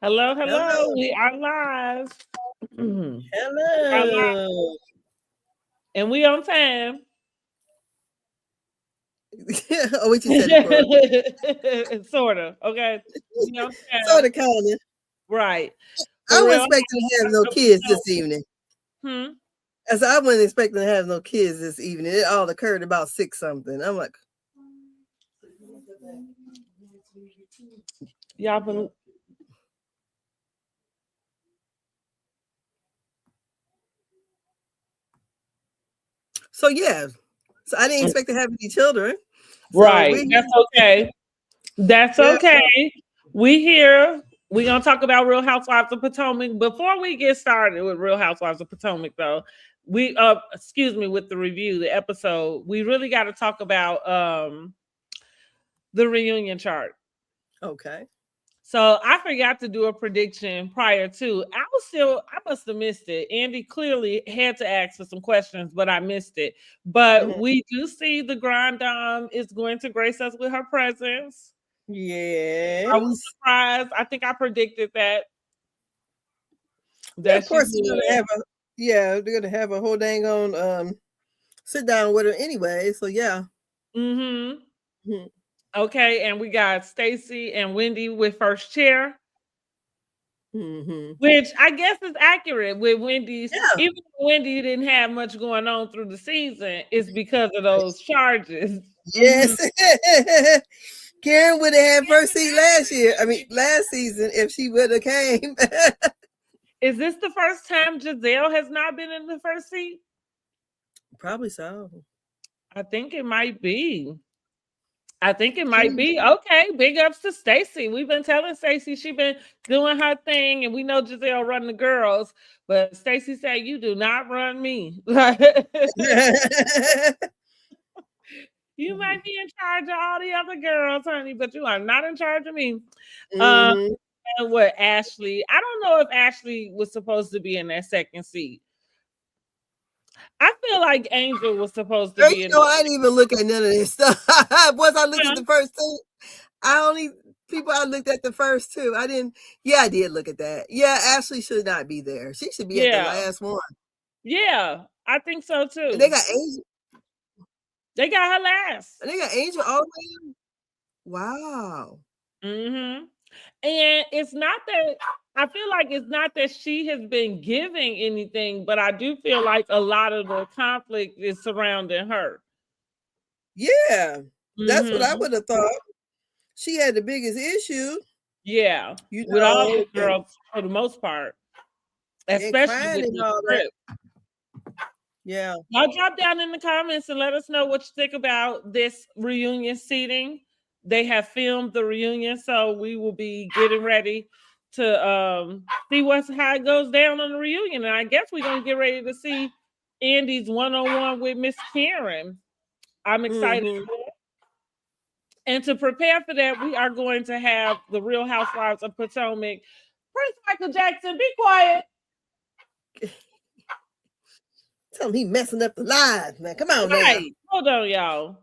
Hello, hello. Hello. We are live. We are live. Hello. And we on time. Oh, what you said it for? Sort of. Okay. We on Sort time. of, kind of. Right. I The wasn't real expecting to have no kids this evening. Hmm. As I wasn't expecting to have no kids this evening. It all occurred about 6 something. I'm like, Y'all been so yeah. So I didn't expect to have any children. So right. That's okay. That's yeah. okay. We here. We gonna talk about Real Housewives of Potomac. Before we get started with Real Housewives of Potomac, though, we excuse me, with the review, the episode, we really got to talk about the reunion chart. Okay. So I forgot to do a prediction prior to. I must have missed it. Andy clearly had to ask for some questions, but I missed it. But Mhm. we do see the Grand Dame is going to grace us with her presence. I was Yes. surprised. I think I predicted that Yeah, of she course they're gonna would. have a they're gonna have a whole dang on sit down with her anyway. So yeah. Mm-hmm. Mhm. Okay, and we got Stacy and Wendy with first chair, Mhm. which I guess is accurate with Wendy's. Yeah. Even though Wendy didn't have much going on through the season, it's because of those charges. Mhm. Yes. Karen would have had first seat last year. I mean, last season if she would have came. Is this the first time Giselle has not been in the first seat? Probably so. I think it might be. I think it might She, be. Okay, big ups to Stacy. We've been telling Stacy she been doing her thing, and we know Giselle run the girls, but Stacy said you do not run me. You might be in charge of all the other girls, honey, but you are not in charge of me. Um, mm-hmm. and what Ashley? I don't know if Ashley was supposed to be in that second seat. I feel like Angel was supposed to Girl, you be in. know, I didn't even look at none of this stuff. Once I looked at Huh? the first two, I only people I looked at the first two. I didn't. Yeah, I did look at that. Yeah, Ashley should not be there. She should be at the Yeah, last one. yeah, I think so And they too. got Angel. They got her last. And they got Angel all the way. Wow. Mm-hmm. And it's not that I feel like it's not that she has been giving anything, but I do feel like a lot of the conflict is surrounding her. Yeah, that's what I Mm-hmm. would have thought. She had the biggest issue, Yeah, you with all know, the girls for the most part, and especially crying with and the all that. trip. Yeah. Now drop down in the comments and let us know what you think about this reunion seating. They have filmed the reunion, so we will be getting ready to see how it goes down on the reunion. And I guess we're gonna get ready to see Andy's one-on-one with Miss Karen. I'm excited Mm-hmm. for that. And to prepare for that, we are going to have the Real Housewives of Potomac. Prince Michael Jackson, be quiet. Tell him he messing up the lives, man. Come on now. Right. Hold on, y'all.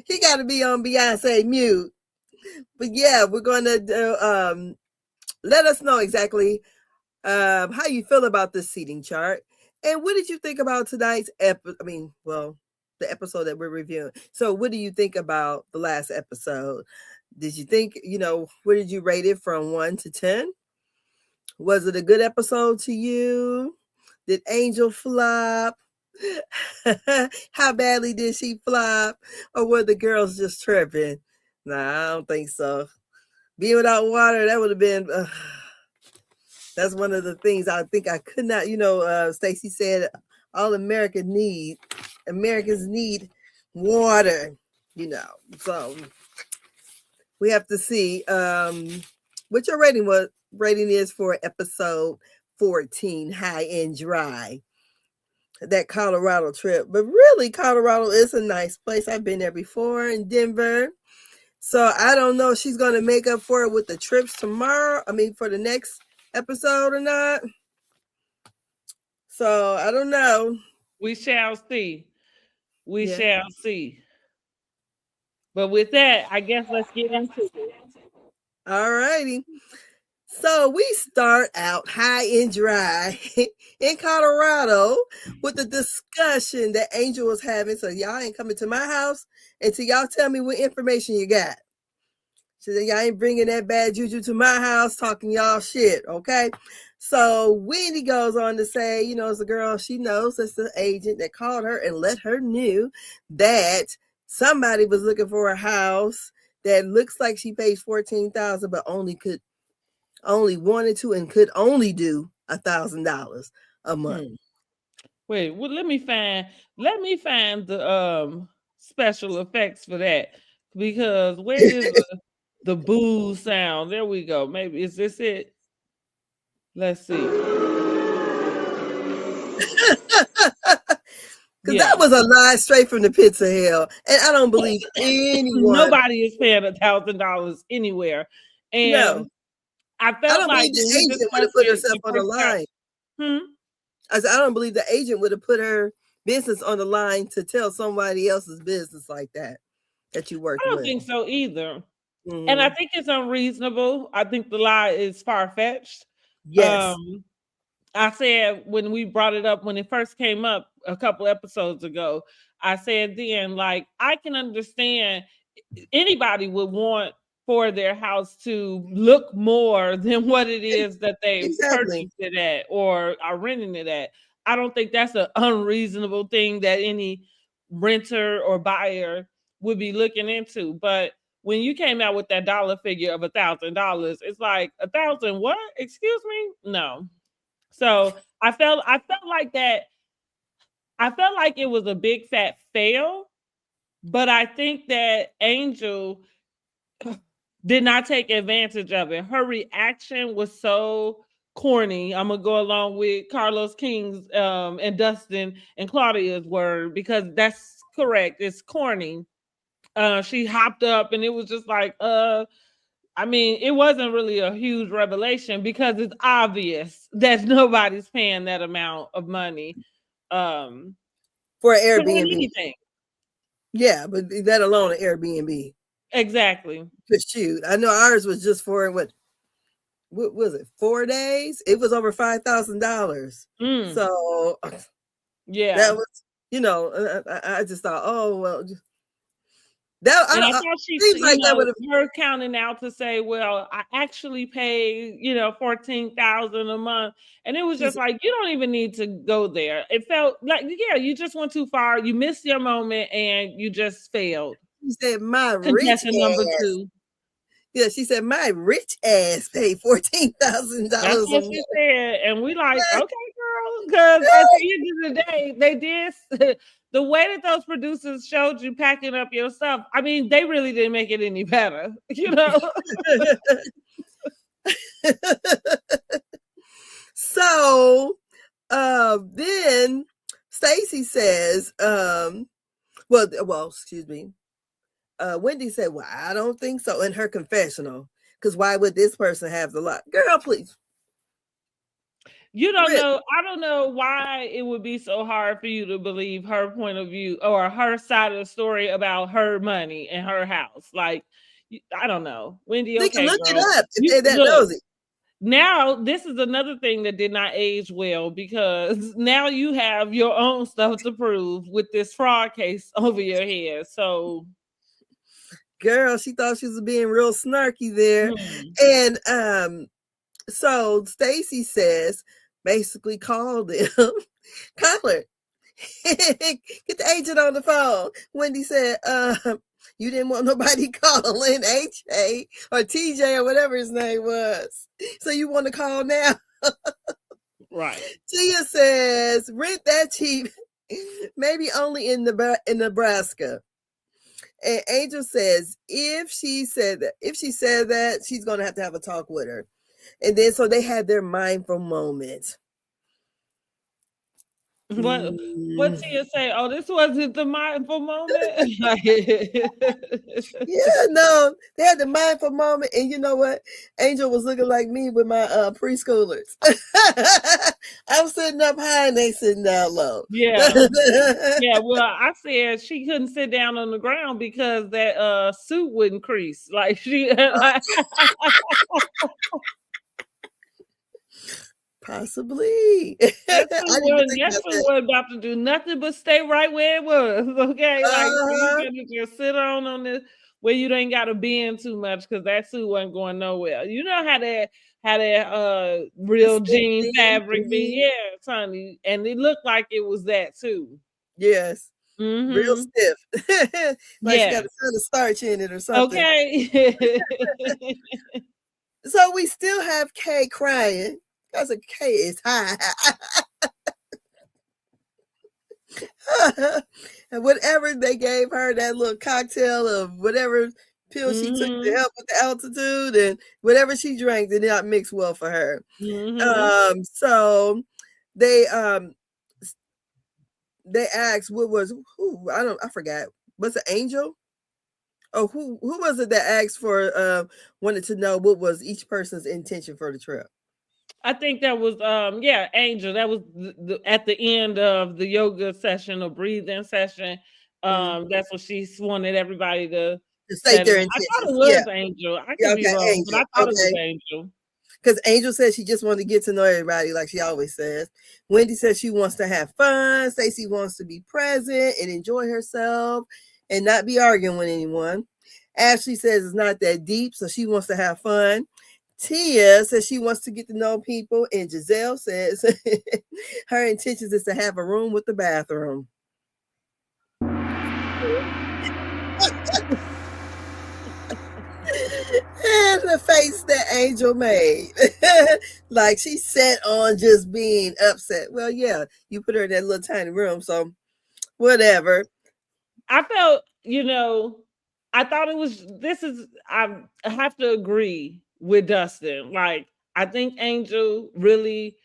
He got to be on Beyonce mute. But yeah, we're going to do, let us know exactly how you feel about this seating chart. And what did you think about tonight's episode? I mean, well, the episode that we're reviewing. So what do you think about the last episode? Did you think, what did you rate it from 1 to 10? Was it a good episode to you? Did Angel flop? How badly did she flop? Or were the girls just tripping? Nah, I don't think so. Being without water, that would have been. That's one of the things I think I could not. Stacey said all Americans need water. So we have to see what your rating is for episode 14, High and Dry. That Colorado trip. But really, Colorado is a nice place. I've been there before in Denver. So I don't know if she's going to make up for it with the trips tomorrow. I mean, for the next episode or not. So I don't know. We shall see. We Yeah. shall see. But with that, I guess let's get into it. All righty. So we start out high and dry in Colorado with the discussion that Angel was having. So y'all ain't coming to my house until y'all tell me what information you got. So y'all ain't bringing that bad juju to my house talking y'all shit, okay? So Wendy goes on to say, you know, it's a girl she knows, it's the agent that called her and let her knew that somebody was looking for a house that looks like she pays $14,000, but only wanted to and could only do $1,000 a month. Wait, well, let me find the special effects for that, because where is the boo sound? There we go. Maybe is this it? Let's see. Because that was a lie straight from the pits of hell. And I don't believe anyone. Nobody is paying $1,000 anywhere. And no. I I felt don't like believe the agent would have put herself on the line. I said, I don't believe the agent would have put her business on the line to tell somebody else's business like that you worked with. I don't think so either. And I think it's unreasonable. I think the lie is far-fetched. Yes. I said when we brought it up, when it first came up a couple episodes ago, I said then, like, I can understand anybody would want for their house to look more than what it is that they purchased it at or are renting it at. I don't think that's an unreasonable thing that any renter or buyer would be looking into. But when you came out with that dollar figure of $1,000, it's like 1,000 what? Excuse me? No. So I felt like that. I felt like it was a big fat fail, but I think that Angel did not take advantage of it. Her reaction was so corny. I'm gonna go along with Carlos King's and Dustin and Claudia's word, because that's correct. It's corny. She hopped up and it was just like, I mean, it wasn't really a huge revelation because it's obvious that nobody's paying that amount of money for Airbnb. Anything. Yeah, but that alone an Airbnb. Exactly. But shoot, I know ours was just for what was it? 4 days? It was over $5,000. So yeah, that was, you know, I just thought, oh well. That and I thought she seems like that would have her counting out to say, well, I actually pay, you know, $14,000 a month, and it was just like, you don't even need to go there. It felt like, yeah, you just went too far. You missed your moment, and you just failed. She said, "My rich ass." Number 2. Yeah, she said, "My rich ass paid $14,000." That's what she said, and we like, okay, girl, because at the end of the day, they did. The way that those producers showed you packing up your stuff, I mean, they really didn't make it any better, you know? So then Stacy says, well, excuse me. Wendy said, well, I don't think so, in her confessional, because why would this person have the lot? Girl, please. You don't know. I don't know why it would be so hard for you to believe her point of view or her side of the story about her money and her house. Like, I don't know. Wendy, they okay, can look girl. it up if they're that nosy. Now, this is another thing that did not age well, because now you have your own stuff to prove with this fraud case over your head. So, girl, she thought she was being real snarky there. And so Stacy says, basically call them. Call her. Get the agent on the phone. Wendy said, you didn't want nobody calling HA or TJ or whatever his name was. So you want to call now? Right. Tia says, rent that cheap, maybe only in Nebraska. And Angel says, if she said that, she's going to have a talk with her. And then so they had their mindful moment. What Tia say? Oh, this wasn't the mindful moment. Yeah, no, they had the mindful moment, and you know what? Angel was looking like me with my preschoolers. I'm sitting up high and they sitting down low. Yeah. Yeah, well, I said she couldn't sit down on the ground because that suit wouldn't crease. Like she like, Possibly. that I suit didn't even wasn't think that about suit that. wasn't about to do nothing but stay right where it was. Okay. Like you Uh-huh. gotta just sit on this where you ain't gotta bend too much because that suit wasn't going nowhere. You know how that real jean fabric be, Mhm. yes, honey. And it looked like it was that too. Yes. Real Mm-hmm. stiff. Like she got Yes. a ton of starch in it or something. Okay. So we still have Kay crying because Kay is high. And whatever they gave her, that little cocktail of whatever pill she took to help with the altitude, and whatever she drank did not mix well for her. So they asked who I forgot. Was it Angel? Oh, who was it that asked for wanted to know what was each person's intention for the trip? I think that was Angel. That was at the end of the yoga session or breathing session. That's what she wanted everybody to State set it. their I thought intentions. it Yeah. was Angel. I Yeah, could be okay, wrong, but Angel. I thought it was Okay. Angel. Because Angel said she just wanted to get to know everybody like she always says. Wendy says she wants to have fun. Stacey wants to be present and enjoy herself and not be arguing with anyone. Ashley says it's not that deep, so she wants to have fun. Tia says she wants to get to know people, and Giselle says her intentions is to have a room with the bathroom. And the face that Angel made. Like she set on just being upset. Well, yeah, you put her in that little tiny room, so whatever. I felt, I thought it was. I have to agree with Dustin. Like, I think Angel really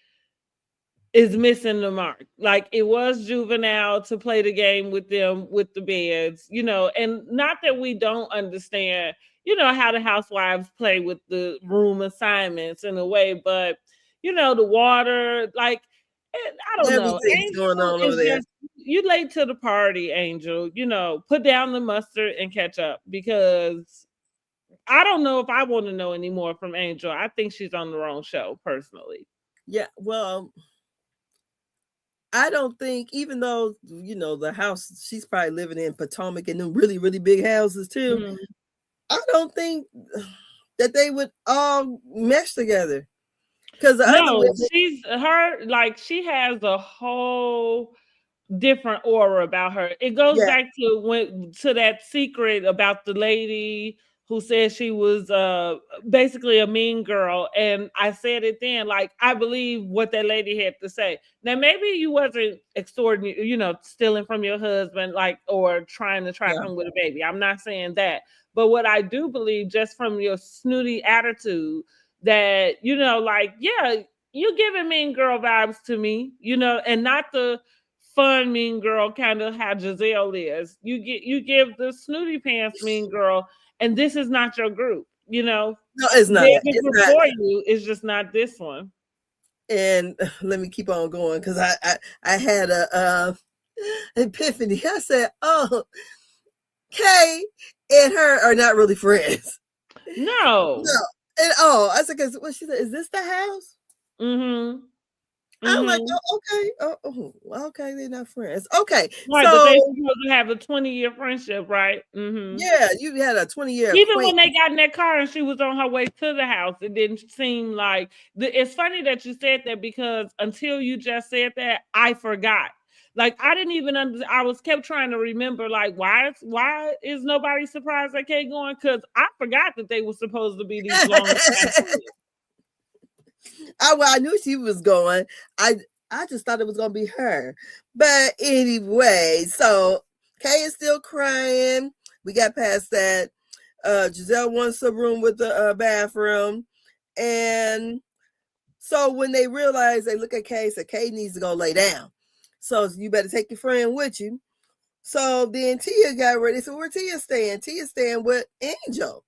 is missing the mark. Like, it was juvenile to play the game with them with the beds, and not that we don't understand, how the housewives play with the room assignments in a way, but the water, like, I don't know. Everything's going Angel on over is there. just, you late to the party, Angel. Put down the mustard and catch up, because I don't know if I want to know anymore from Angel. I think she's on the wrong show, personally. Yeah, well, I don't think, even though the house she's probably living in Potomac and them really, really big houses too, I don't think that they would all mesh together. Because the other No, women, she has a whole different aura about her. It goes yeah, back to that secret about the lady who said she was basically a mean girl, and I said it then, like, I believe what that lady had to say. Now maybe you wasn't extorting, stealing from your husband, like, or trying to trap yeah. him with a baby. I'm not saying that. But what I do believe, just from your snooty attitude, that, like, yeah, you giving mean girl vibes to me, and not the fun mean girl, kind of how Giselle is. You give the snooty pants mean girl, and this is not your group. No, it's not. There's a It's group not. for you. It's just not this one. And let me keep on going, because I had a epiphany. I said, "Oh, Kay and her are not really friends." No. No, and I said, "Cause what she said, is this the house?" Mm-hmm. I'm like, Mm-hmm. "Oh, okay, okay, they're not friends." Okay, Right, but so they supposed to have a 20-year friendship, right? Mm-hmm. yeah, you had a 20-year Even when they acquaintance. got in that car and she was on her way to the house, it didn't seem like it's funny that you said that, because until you just said that, I forgot. Like, I didn't even I was kept trying to remember, like, why is nobody surprised at Kate going? Because I forgot that they were supposed to be these long time friends. I knew she was going. I just thought it was gonna be her. But anyway, so Kay is still crying. We got past that. Giselle wants a room with the bathroom. And so when they realize, they look at Kay, so Kay needs to go lay down. So you better take your friend with you. So then Tia got ready. So where Tia staying? Tia staying with Angel.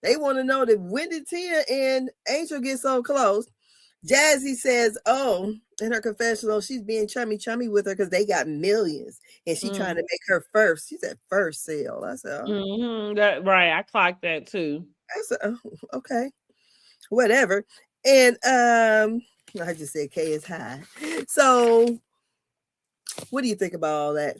They want to know that when did Tia and Angel get so close? Jazzy says, oh, in her confessional, she's being chummy with her because they got millions. And she trying to make her first. She said first sale. I said, oh. That right. I clocked that too. I said, oh, okay. Whatever. And I just said K is high. So what do you think about all that?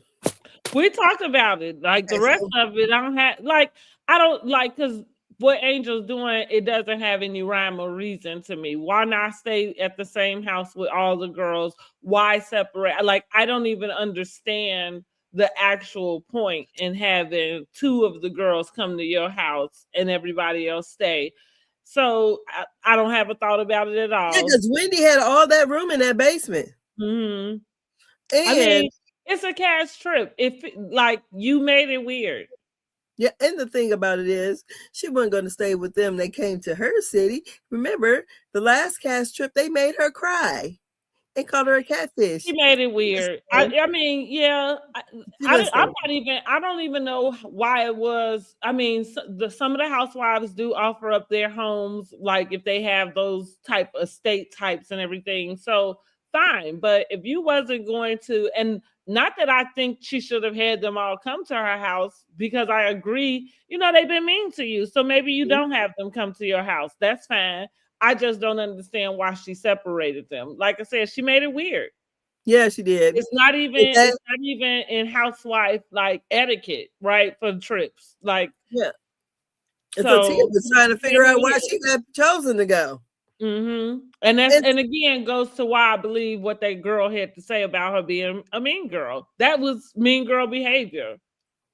We talked about it. Like the rest of it, I don't like because what Angel's doing, it doesn't have any rhyme or reason to me. Why not stay at the same house with all the girls? Why separate? Like, I don't even understand the actual point in having two of the girls come to your house and everybody else stay. So I don't have a thought about it at all. Yeah, because Wendy had all that room in that basement. And I mean, it's a cash trip. If like you made it weird. Yeah, and the thing about it is, she wasn't going to stay with them. They came to her city. Remember, the last cast trip, they made her cry. They called her a catfish. She made it weird. I mean, yeah. I don't even know why it was. I mean, some of the housewives do offer up their homes, like if they have those type of estate types and everything. So fine, but if you wasn't going to, and not that I think she should have had them all come to her house, because I agree, they've been mean to you. So maybe you don't have them come to your house. That's fine. I just don't understand why she separated them. Like I said, she made it weird. Yeah, she did. It's not even in housewife like etiquette, right? For trips. Like, yeah. So Tia was trying to figure out why she got chosen to go. And again goes to why I believe what that girl had to say about her being a mean girl. That was mean girl behavior.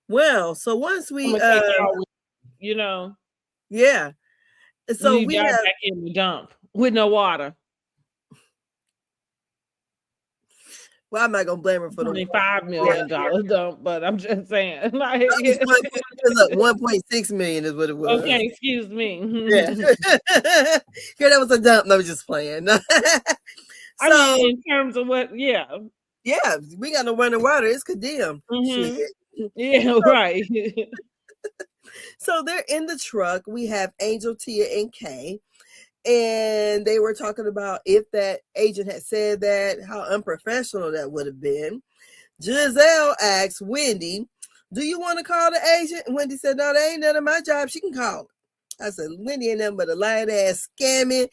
Well, so once we yeah. So we have back in the dump with no water. Well, I'm not gonna blame her for the $25 million dump, but I'm just saying, like, look, 1.6 million is what it was. Okay, excuse me. Yeah, that was a dump. No, I was just playing. I mean, in terms of what, yeah, we got no running water. It's condemned. Yeah, right. So they're in the truck. We have Angel, Tia, and Kay. And they were talking about if that agent had said that, how unprofessional that would have been. Giselle asked Wendy, do you want to call the agent? And Wendy said, no, that ain't none of my job. She can call it. I said, Wendy ain't nothing but a lying ass, scamming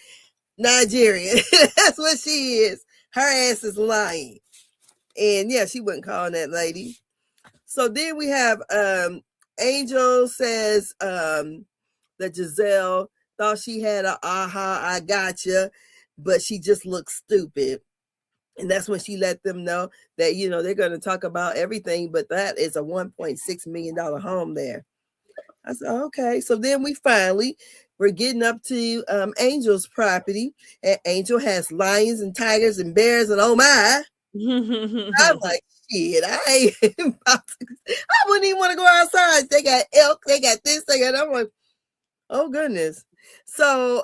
Nigerian. That's what she is. Her ass is lying. And yeah, she wasn't calling that lady. So then we have Angel says that Giselle thought she had a aha, I gotcha, but she just looked stupid. And that's when she let them know that, they're going to talk about everything, but that is a $1.6 million home there. I said, okay. So then we're getting up to Angel's property, and Angel has lions and tigers and bears and oh my. I'm like, shit, I wouldn't even want to go outside. They got elk, they got this, they got, I'm like, oh goodness. So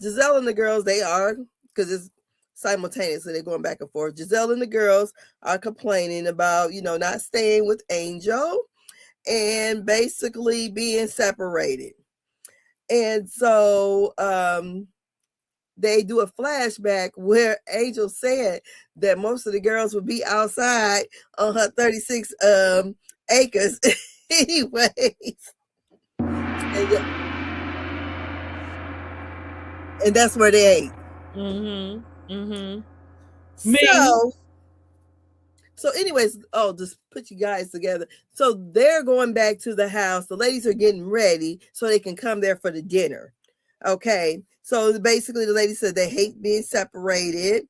Giselle and the girls, they are, because it's simultaneous, so they're going back and forth. Giselle and the girls are complaining about, not staying with Angel and basically being separated. And so they do a flashback where Angel said that most of the girls would be outside on her 36 acres anyways. And that's where they ate. So anyways, just put you guys together. So they're going back to the house. The ladies are getting ready so they can come there for the dinner. Okay. So basically the lady said they hate being separated.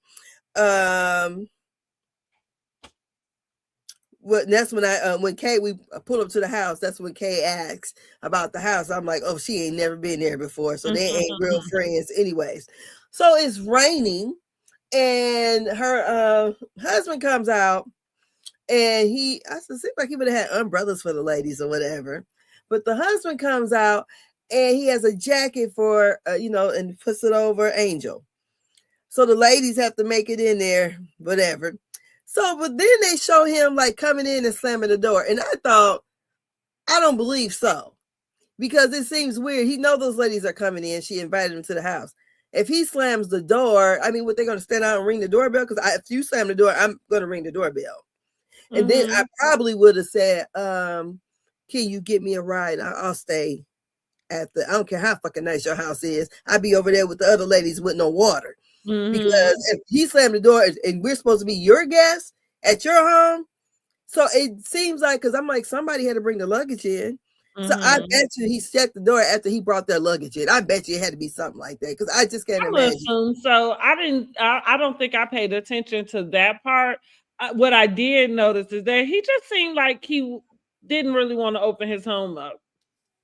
Well, that's when when Kay, we pull up to the house, that's when Kay asks about the house. I'm like, oh, she ain't never been there before. So they ain't real friends anyways. So it's raining and her husband comes out and I seems like he would have had umbrellas for the ladies or whatever. But the husband comes out and he has a jacket for, and puts it over Angel. So the ladies have to make it in there, whatever. So, but then they show him like coming in and slamming the door. And I thought, I don't believe so. Because it seems weird. He know those ladies are coming in. She invited him to the house. If he slams the door, I mean, what, they going to stand out and ring the doorbell? Because if you slam the door, I'm going to ring the doorbell. And then I probably would have said, can you get me a ride? I'll stay at the, I don't care how fucking nice your house is. I'd be over there with the other ladies with no water. Because if he slammed the door and we're supposed to be your guests at your home, so it seems like, because I'm like, somebody had to bring the luggage in. So I bet you he shut the door after he brought their luggage in. I bet you it had to be something like that, because I just can't imagine. So I don't think I paid attention to that part. What I did notice is that he just seemed like he didn't really want to open his home up.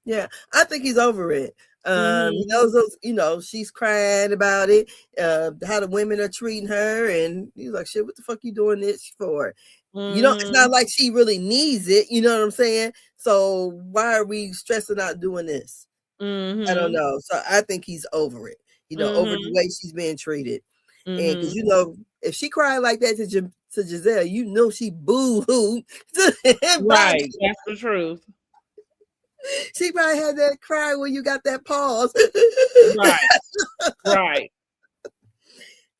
Yeah, I think he's over it. He knows those, you know, she's crying about it, how the women are treating her, and he's like, shit, what the fuck you doing this for? You know, it's not like she really needs it, you know what I'm saying? So why are we stressing out doing this? I don't know. So I think he's over it, you know, over the way she's being treated. And because, you know, if she cried like that to Giselle, you know she boo-hooed. Right, that's the truth. She probably had that cry when you got that pause. Right.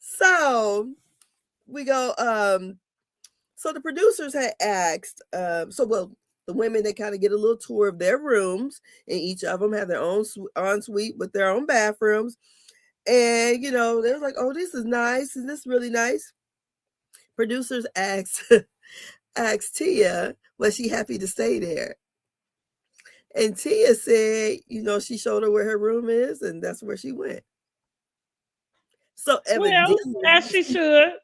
So we go, so the producers had asked, the women, they kind of get a little tour of their rooms, and each of them have their own ensuite with their own bathrooms. And, you know, they was like, oh, this is nice. Is this really nice? Producers asked Tia, was she happy to stay there? And Tia said, you know, she showed her where her room is, and that's where she went. So evidently, as she should.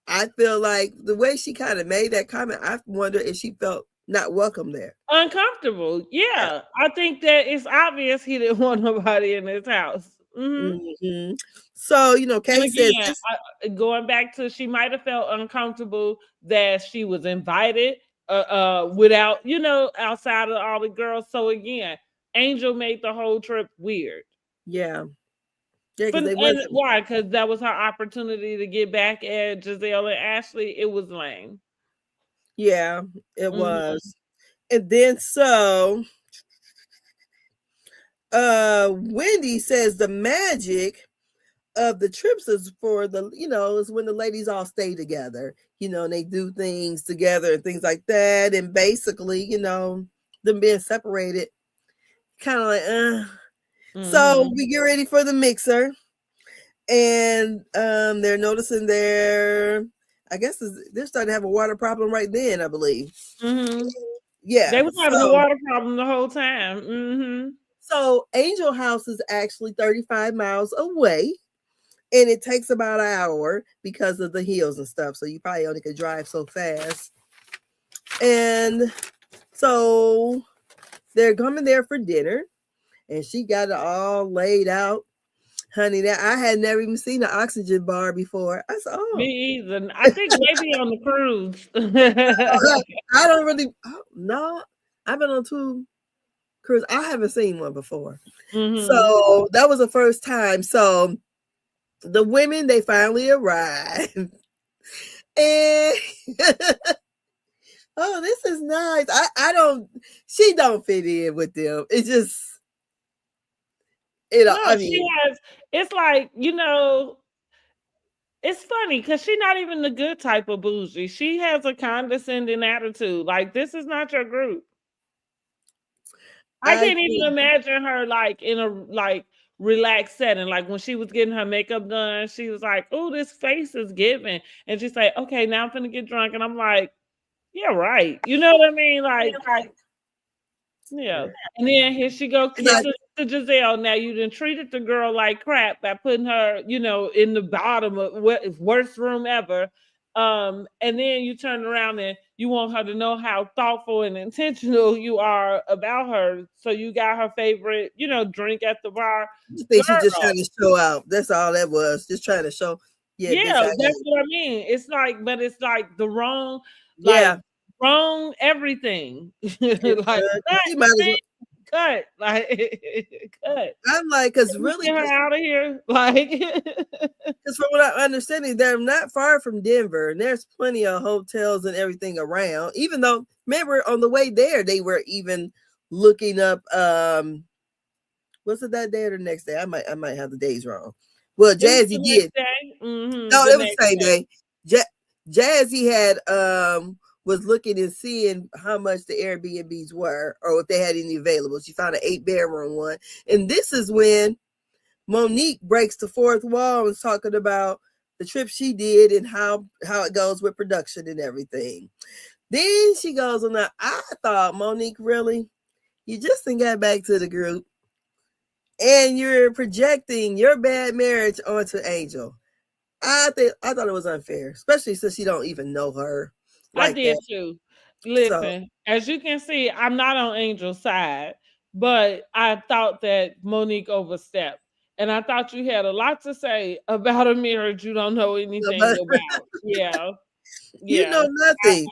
I feel like the way she kind of made that comment, I wonder if she felt not welcome there. Uncomfortable. Yeah. I think that it's obvious he didn't want nobody in his house. So, you know, Kay says, going back to, she might have felt uncomfortable that she was invited without, you know, outside of all the girls. So again, Angel made the whole trip weird. Yeah. Why? Because that was her opportunity to get back at Giselle and Ashley. It was lame. Yeah, it was. And then so Wendy says the magic of the trips is for the, you know, is when the ladies all stay together, you know, and they do things together and things like that. And basically, you know, them being separated, kind of like, So we get ready for the mixer, and they're noticing I guess they're starting to have a water problem right then, I believe. Yeah, they was having a water problem the whole time. So Angel House is actually 35 miles away, and it takes about an hour because of the hills and stuff. So you probably only could drive so fast. And so they're coming there for dinner, and she got it all laid out. Honey, that I had never even seen an oxygen bar before. I said, oh. Me either. I think maybe on the cruise. I don't really, no. I've been on 2 cruises. I haven't seen one before. So that was the first time. So the women, they finally arrived. And oh, this is nice. She don't fit in with them. It's just, you know, no, it's like, you know, it's funny because she's not even the good type of bougie. She has a condescending attitude. Like, this is not your group. I can't even imagine her like in a like relaxed setting. Like when she was getting her makeup done, she was like, oh, this face is giving. And she's like, okay, now I'm gonna get drunk. And I'm like, yeah, right. You know what I mean? Like yeah. And then here she goes to Giselle. Now you done treated the girl like crap by putting her, you know, in the bottom of worst room ever. And then you turn around and you want her to know how thoughtful and intentional you are about her. So you got her favorite, you know, drink at the bar. I think she's just trying to show out. That's all that was. Just trying to show. Yeah, that's what I mean. It's like, but it's like the wrong, like wrong everything. Like cut, like cut. I'm like, because Can we really, get her out of here, like. because from what I'm understanding, they're not far from Denver, and there's plenty of hotels and everything around. Even though, remember, on the way there, they were even looking up. Was it that day or the next day? I might have the days wrong. Well, It was Jazzy the did. next day. No, The it was next the same day. day. Jazzy had was looking and seeing how much the Airbnbs were, or if they had any available. She found an 8-bedroom one, and this is when Monique breaks the fourth wall and is talking about the trip she did and how it goes with production and everything. Then she goes on that. I thought, Monique, really, you just didn't get back to the group, and you're projecting your bad marriage onto Angel. I thought it was unfair, especially since you don't even know her I like did that. too. So, Listen, as you can see, I'm not on Angel's side, but I thought that Monique overstepped. And I thought you had a lot to say about a marriage you don't know anything but about. Yeah. you Yeah. know nothing.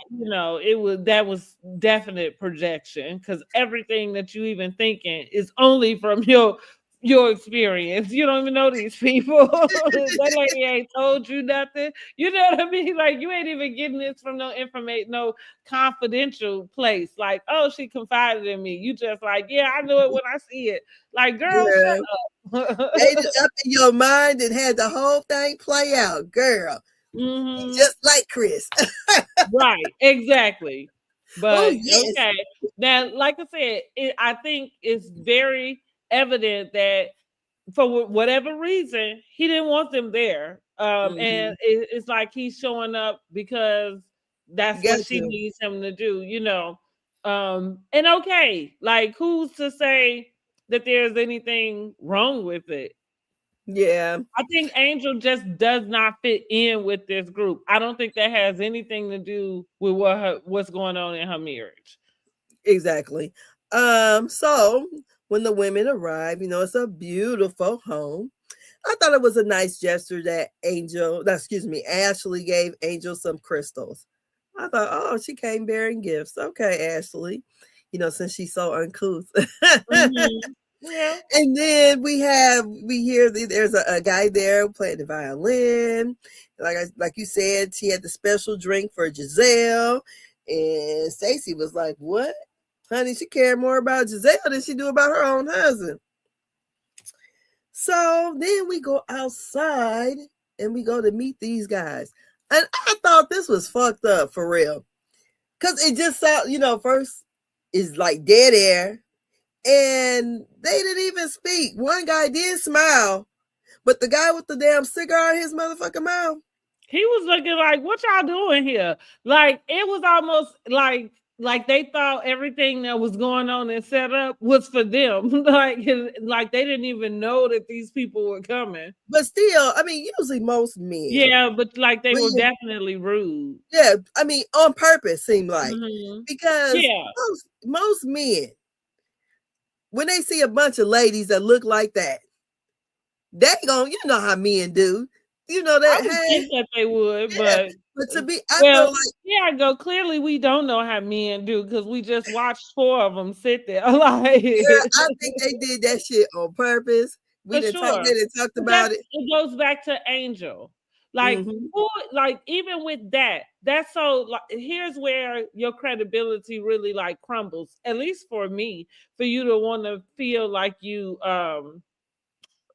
That was definite projection because everything that you even thinking is only from your experience. You don't even know these people. That lady ain't told you nothing. You know what I mean? Like you ain't even getting this from no information, no confidential place. Like, oh, she confided in me. You just like, yeah, I know it when I see it. Like, girl, Girl, shut made up. it up in your mind and had the whole thing play out, girl. Hmm. Just like Chris. Right, exactly. Oh But yes. okay. Now, like I said, I think it's very evident that for whatever reason, he didn't want them there. And Mm-hmm. it's like he's showing up because that's what Got she to. needs him to do. And okay, like who's to say that there's anything wrong with it? Yeah, I think Angel just does not fit in with this group. I don't think that has anything to do with what's going on in her marriage. exactly. So when the women arrive, it's a beautiful home. I thought it was a nice gesture that Ashley gave Angel some crystals. I thought, oh, she came bearing gifts. Okay, Ashley. Since she's so uncouth. Hmm. Yeah. And then we hear there's a guy there playing the violin. Like you said, she had the special drink for Giselle. And Stacy was like, what? Honey, she cared more about Giselle than she do about her own husband. So then we go outside and we go to meet these guys. And I thought this was fucked up for real. Cause it just first is like dead air. And they didn't even speak. One guy did smile, but the guy with the damn cigar in his motherfucking mouth. He was looking like, what y'all doing here? Like it was almost like they thought everything that was going on and set up was for them. like they didn't even know that these people were coming. But still, I mean, usually most men, Yeah, but like they when were definitely rude. yeah, I mean, on purpose, seemed like, Hmm. because Yeah. most men, when they see a bunch of ladies that look like that, they gon' how men do, I that, would hey, think that they would, yeah. but But I feel well, like, here I go. Clearly, we don't know how men do because we just watched four of them sit there. Like yeah, I think they did that shit on purpose. for They sure. didn't talked But about it. it goes back to Angel. Like Hmm. who, like even with that, that's so. Like, here's where your credibility really like crumbles. At least for me, for you to want to feel like you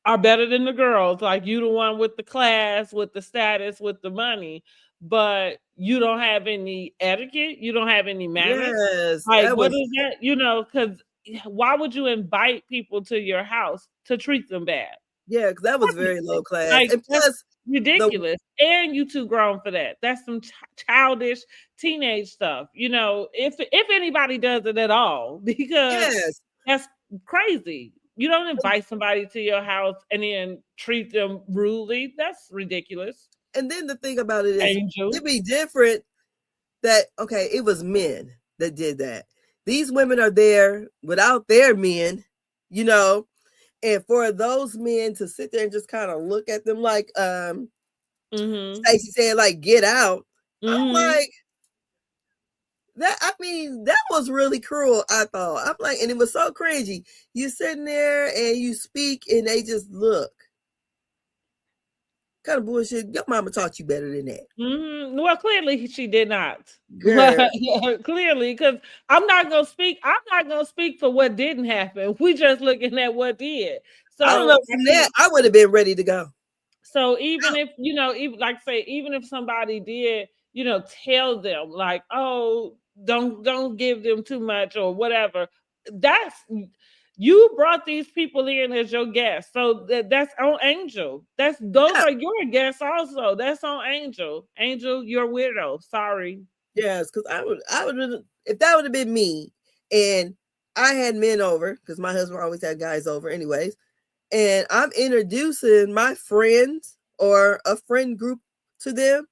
are better than the girls. Like you the one with the class, with the status, with the money, but you don't have any etiquette. You don't have any manners. Yes, Like that what was is that? Because why would you invite people to your house to treat them bad? yeah, because that was very low Obviously. class, Like and that's plus the ridiculous. And you too grown for that. That's some childish teenage stuff. If anybody does it at all, because yes, that's crazy. You don't invite somebody to your house and then treat them rudely. That's ridiculous. and then the thing about it is, Angel. it'd be different that okay, it was men that did that. These women are there without their men, you know, and for those men to sit there and just kind of look at them like Mm-hmm. Stacey said, like, get out. I'm Mm-hmm. like, that was really cruel, I thought. I'm like, and it was so cringy. You sitting there and you speak and they just look. Kind of bullshit. Your mama taught you better than that. Mm-hmm. Well, clearly she did not. Girl. Yeah, clearly, because I'm not gonna speak. I'm not gonna speak for what didn't happen. We just looking at what did. I don't know. So From that, I would have been ready to go. So even if, even like say, even if somebody did, tell them like, oh, don't give them too much or whatever, that's you brought these people in as your guests. So that's on Angel. Those Yeah. are your guests also. That's on Angel. Angel, you're weirdo. Sorry. Yes, because I would if that would have been me and I had men over, because my husband always had guys over anyways, and I'm introducing my friends or a friend group to them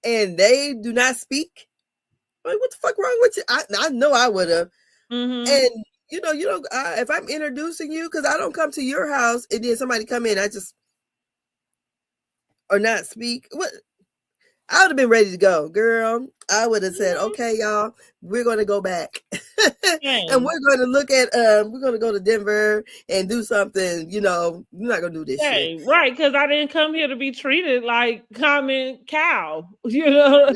and they do not speak. Like, what the fuck wrong with you? I know I would have. Mm-hmm. And you don't. If I'm introducing you, because I don't come to your house and then somebody come in, I just or not speak. What? I would have been ready to go, girl. I would have said, "Okay, y'all, we're going to go back, and we're going to look at. We're going to go to Denver and do something. We're not going to do this shit, right? Because I didn't come here to be treated like common cow. Girl,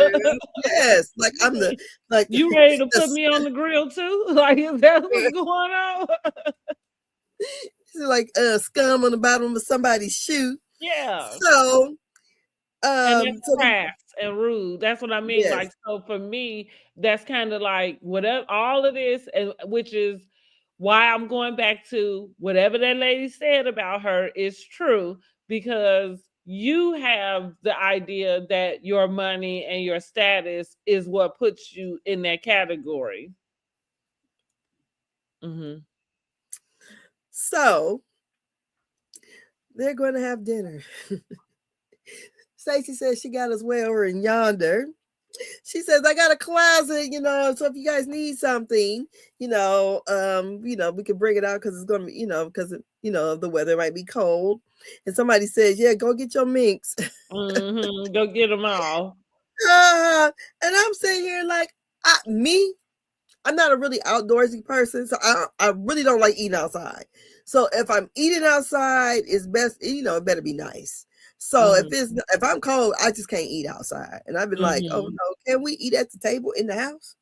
yes, like I'm the like You ready to put me on the grill too? Like, is that what's going on? It's like scum on the bottom of somebody's shoe. Yeah. So, And that's crass and rude. That's what I mean. Yes. Like, so for me, that's kind of like whatever all of this, and which is why I'm going back to whatever that lady said about her is true, because you have the idea that your money and your status is what puts you in that category. Mm-hmm. So they're going to have dinner. Stacey says she got us way over in yonder. She says, I got a closet, so if you guys need something, we can bring it out because it's going to be, because, the weather might be cold. And somebody says, yeah, go get your minks. Mm-hmm. Go get them all. And I'm sitting here like, I'm not a really outdoorsy person, so I really don't like eating outside. So if I'm eating outside, it's best, it better be nice. So if I'm cold, I just can't eat outside. And I've been like, oh no, can we eat at the table in the house?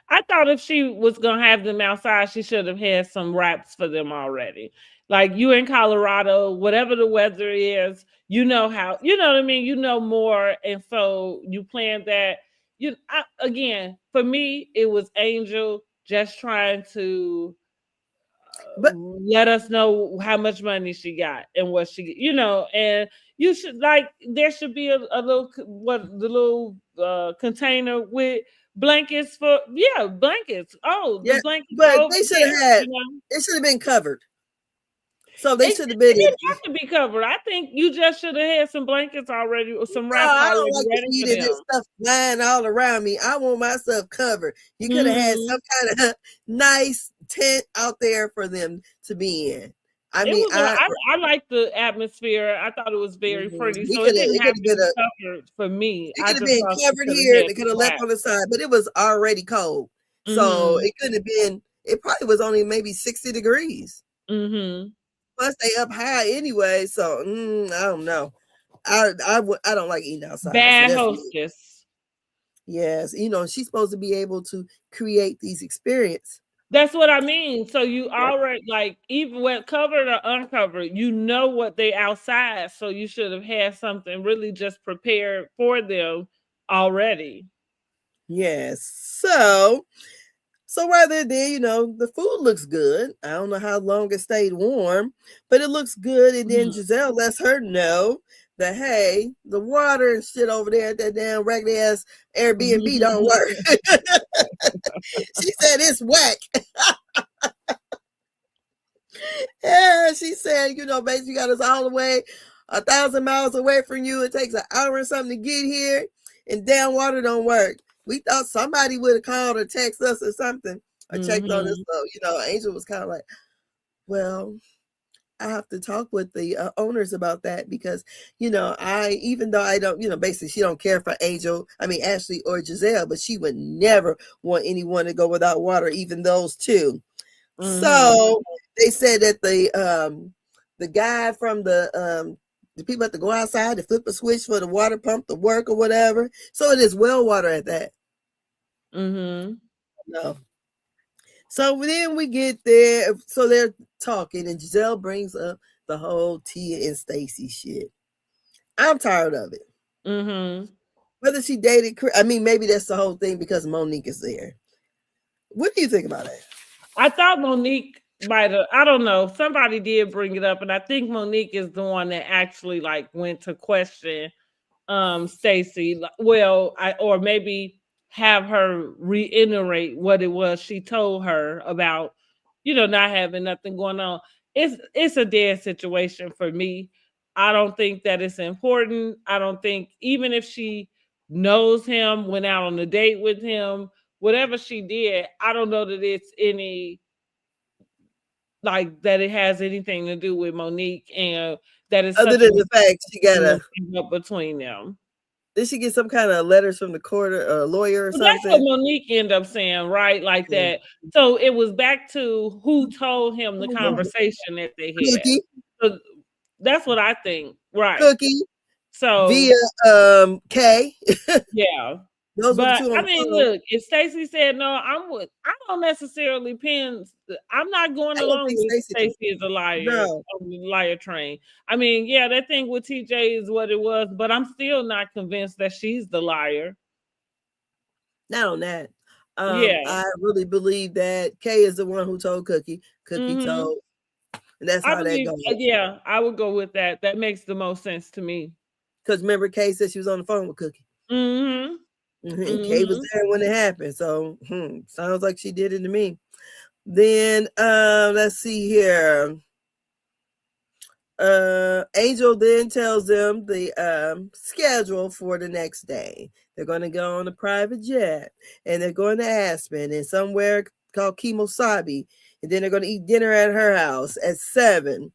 I thought if she was gonna have them outside, she should have had some wraps for them already. Like, you in Colorado, whatever the weather is, how, what I mean? You know more, and so you planned that. Again, for me, it was Angel just trying to let us know how much money she got and what and you should, like, there should be a little the little container with blankets for blankets. Oh, yeah, the blankets but over they should there, have had it should have been covered. So they should have been. It didn't have to be covered. I think you just should have had some blankets already or some wraps I don't already like ready to for eat them. this stuff flying all around me. I want my stuff covered. You could have had some kind of nice tent out there for them to be in. I like the atmosphere. I thought it was very pretty. So it didn't have to been be covered for me. It could have been covered here. They could have left on the side, but it was already cold. So it couldn't have been, it probably was only maybe 60 degrees. Plus they up high anyway. So I don't know. I don't like eating outside. Bad hostess. Yes. She's supposed to be able to create these experiences. That's what I mean. So you already, like, even when covered or uncovered, what they outside. So you should have had something really just prepared for them already. Yes. So while they're there, the food looks good. I don't know how long it stayed warm, but it looks good. And then Giselle lets her know that, hey, the water and shit over there at that damn raggedy ass Airbnb don't work. She said it's whack. Yeah, she said, basically you got us all the way 1,000 miles away from you. It takes an hour or something to get here, and damn water don't work. We thought somebody would have called or texted us or something or checked on us. So, Angel was kind of like, well, I have to talk with the owners about that because, even though I don't, basically she don't care for Ashley or Giselle, but she would never want anyone to go without water, even those two. So they said that the guy from the people have to go outside to flip a switch for the water pump to work or whatever. So it is well water at that. No. So then we get there. So they're talking, and Giselle brings up the whole Tia and Stacy shit. I'm tired of it. Whether she dated, maybe that's the whole thing because Monique is there. What do you think about it? I thought Monique might have, I don't know, somebody did bring it up, and I think Monique is the one that actually like went to question Stacy. Well, or maybe have her reiterate what it was she told her about, not having nothing going on. It's a dead situation for me. I don't think that it's important. I don't think, even if she knows him, went out on a date with him, whatever she did, I don't know that it's any, like, that it has anything to do with Monique, and that is other such than the fact she got up between them. Did she get some kind of letters from the court or a lawyer or Well, something? that's what Monique ended up saying, right? Like that. So it was back to who told him the conversation that they had. Cookie. So that's what I think, right? Cookie. So via Kay. Yeah. Those but were the two I mean, look, if Stacey said no, I don't necessarily pin. I'm not going along with Stacey is a liar, on the liar train. I mean, yeah, that thing with TJ is what it was, but I'm still not convinced that she's the liar. Not on that. I really believe that Kay is the one who told Cookie. Cookie told. And that's how that goes. Yeah, I would go with that. That makes the most sense to me. Because remember, Kay said she was on the phone with Cookie. Kay was there when it happened. So sounds like she did it to me. Then let's see here. Angel then tells them the schedule for the next day. They're going to go on a private jet, and they're going to Aspen and somewhere called Kimosabi, and then they're going to eat dinner at her house at 7.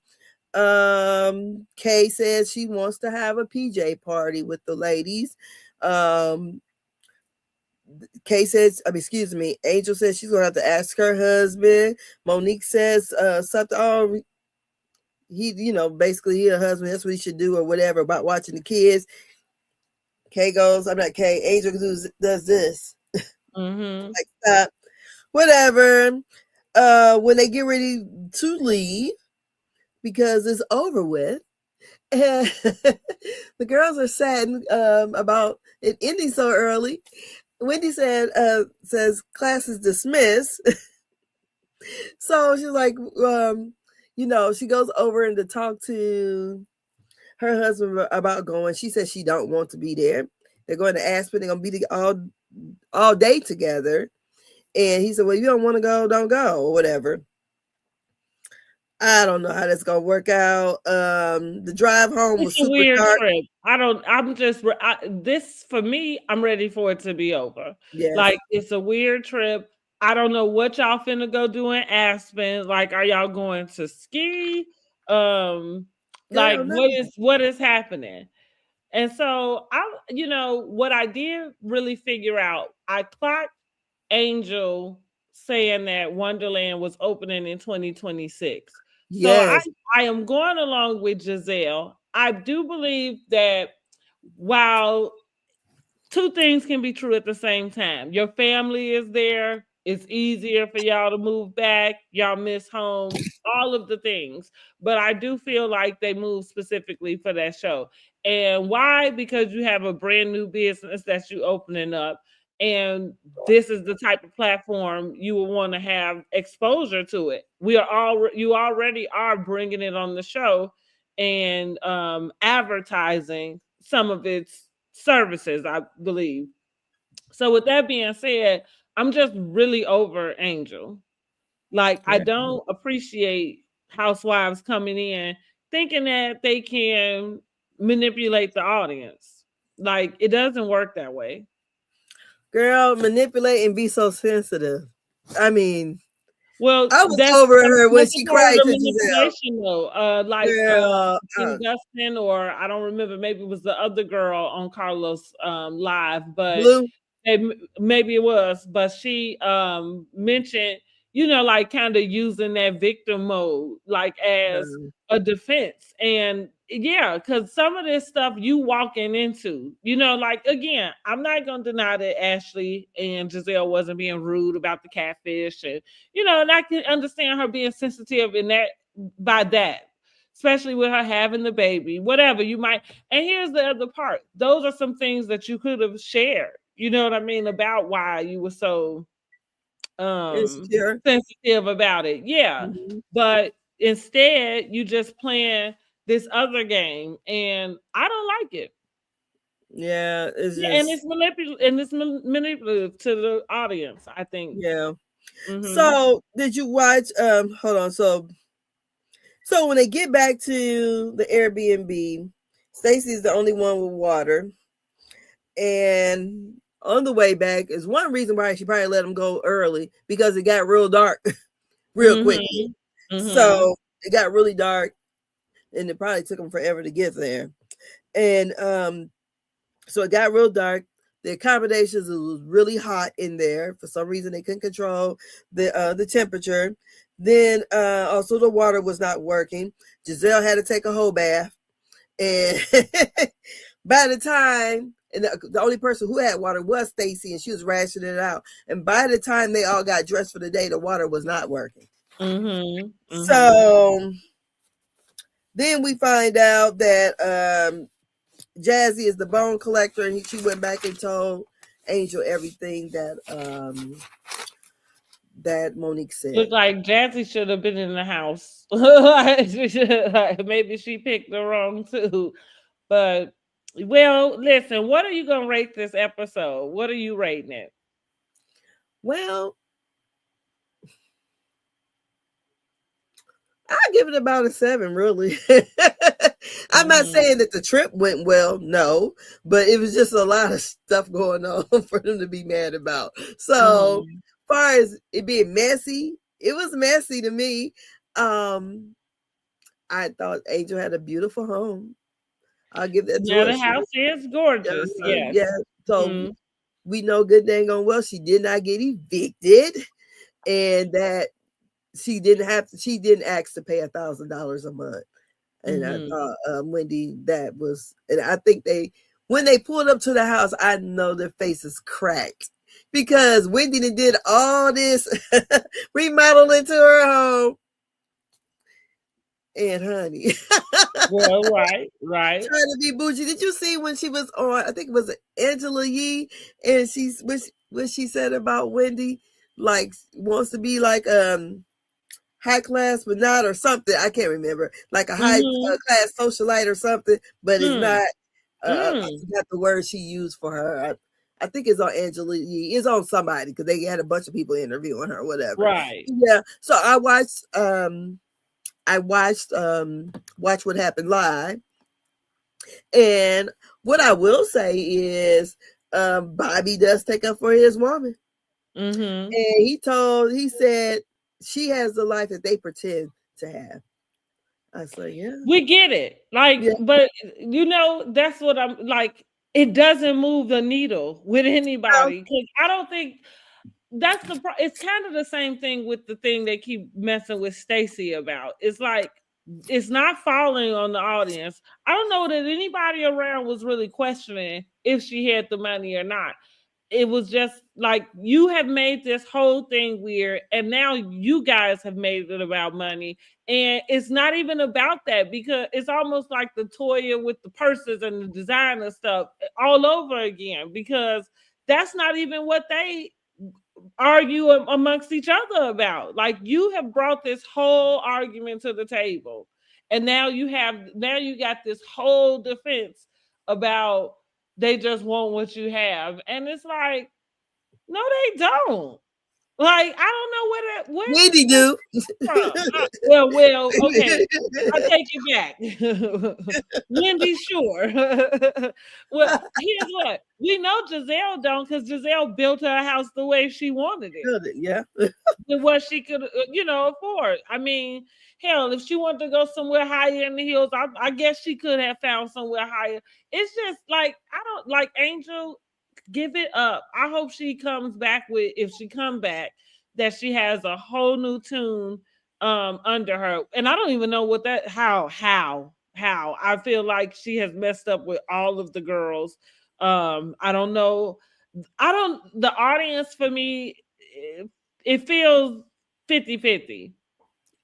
Kay says she wants to have a PJ party with the ladies. Kay says, Angel says she's going to have to ask her husband. Monique says something, basically he a husband, that's what he should do or whatever about watching the kids. Kay goes, I'm not Kay, Angel does this. Like, stop. Whatever. When they get ready to leave, because it's over with, and the girls are sad about it ending so early. Wendy says class is dismissed. So she's like, she goes over and to talk to her husband about going. She says she don't want to be there. They're going to Aspen. They're going to be all day together. And he said, well, you don't want to go, don't go, or whatever. I don't know how that's gonna work out. The drive home was super weird dark. Trip. This for me, I'm ready for it to be over. Yes. Like, it's a weird trip. I don't know what y'all finna go do in Aspen. Like, are y'all going to ski? Like, what is happening? And so what I did really figure out, I clocked Angel saying that Wonderland was opening in 2026. Yes. So I am going along with Giselle. I do believe that while two things can be true at the same time, your family is there, it's easier for y'all to move back, y'all miss home, all of the things. But I do feel like they moved specifically for that show. And why? Because you have a brand new business that you opening up. And this is the type of platform you will want to have exposure to it. You already are bringing it on the show and advertising some of its services, I believe. So with that being said, I'm just really over Angel. Like, I don't appreciate housewives coming in thinking that they can manipulate the audience. Like, it doesn't work that way. Girl, manipulate and be so sensitive. I mean, Well, I was that's over her when that's she a part of cried the to Giselle. manipulation, though. Girl, I think Dustin, or I don't remember, maybe it was the other girl on Carlos live, but Blue. maybe it was, but she mentioned, like kind of using that victim mode, like as uh, a defense. And yeah, because some of this stuff you walking into, like, again, I'm not gonna deny that Ashley and Giselle wasn't being rude about the catfish, and I can understand her being sensitive in that, by that, especially with her having the baby, whatever you might. And here's the other part: those are some things that you could have shared, you know what I mean, about why you were so insecure. sensitive about it. Yeah. Mhm. But instead you just playing this other game, and I don't like it. Yeah, it's Yeah, and just it's manipulative, and it's manipulative to the audience, I think. yeah. Hmm. So did you watch hold on. So when they get back to the Airbnb, Stacy's the only one with water. And on the way back is one reason why she probably let him go early, because it got real dark real quickly. Hmm. Hmm. So it got really dark and it probably took them forever to get there. And so it got real dark. The accommodations, it was really hot in there. For some reason they couldn't control the temperature. Then also the water was not working. Giselle had to take a whole bath. And by the time, and the only person who had water was Stacy, and she was rationing it out. And by the time they all got dressed for the day, the water was not working. Hmm. Hmm. So then we find out that Jazzy is the bone collector, and she went back and told Angel everything that Monique said. Look like Jazzy should have been in the house. Like, maybe she picked the wrong two. But, well, listen, what are you gonna rate this episode? What are you rating it? Well, I give it about a 7, really. I'm not Hmm. saying that the trip went well, no, but it was just a lot of stuff going on for them to be mad about. So, Hmm. far as it being messy, it was messy to me. Um, I thought Angel had a beautiful home. I'll give that to Yeah, her. the house is gorgeous. Yeah. Yes. So Hmm. we know good dang on well she did not get evicted, and that she didn't ask to pay $1,000 a month. And I Hmm. thought Wendy, that was, and I think when they pulled up to the house, I know their faces cracked, because Wendy did all this remodeling to her home, and honey, Well, right, right. trying to be bougie. Did you see when she was on? I think it was Angela Yee, and she's what she said about Wendy, like wants to be like high class, but not, or something. I can't remember, like a high Hmm. class socialite or something, but it's Mm. not. I Mm. forgot the word she used for her. I think it's on Angela Yee. It's on somebody, because they had a bunch of people interviewing her, whatever. Right. Yeah. So I watched. Watch What Happened Live, and what I will say is, Bobby does take up for his woman, Hmm. and he said she has the life that they pretend to have. I was like, yeah, We get it. Like, yeah, but that's what I'm like. It doesn't move the needle with no, anybody, because I don't think that's it's kind of the same thing with the thing they keep messing with Stacy about. It's like it's not falling on the audience. I don't know that anybody around was really questioning if she had the money or not. It was just like, you have made this whole thing weird, and now you guys have made it about money, and it's not even about that, because it's almost like the Toya with the purses and the designer stuff all over again, because that's not even what they argue amongst each other about. Like, you have brought this whole argument to the table, and now you got this whole defense about they just want what you have, and it's like, no, they don't. Like, I don't know where Wendy do. from. Well, okay. I take it back. Wendy, sure. Well, here's what we know: Giselle don't, because Giselle built her house the way she wanted it, Yeah. with what she could, afford. I mean, hell, if she wanted to go somewhere higher in the hills, I guess she could have found somewhere higher. It's just like I don't like Angel. Give it up. I hope she comes back with, if she come back, that she has a whole new tune under her. And I don't even know what that how. I feel like she has messed up with all of the girls. I don't know. The audience for me, it feels 50-50.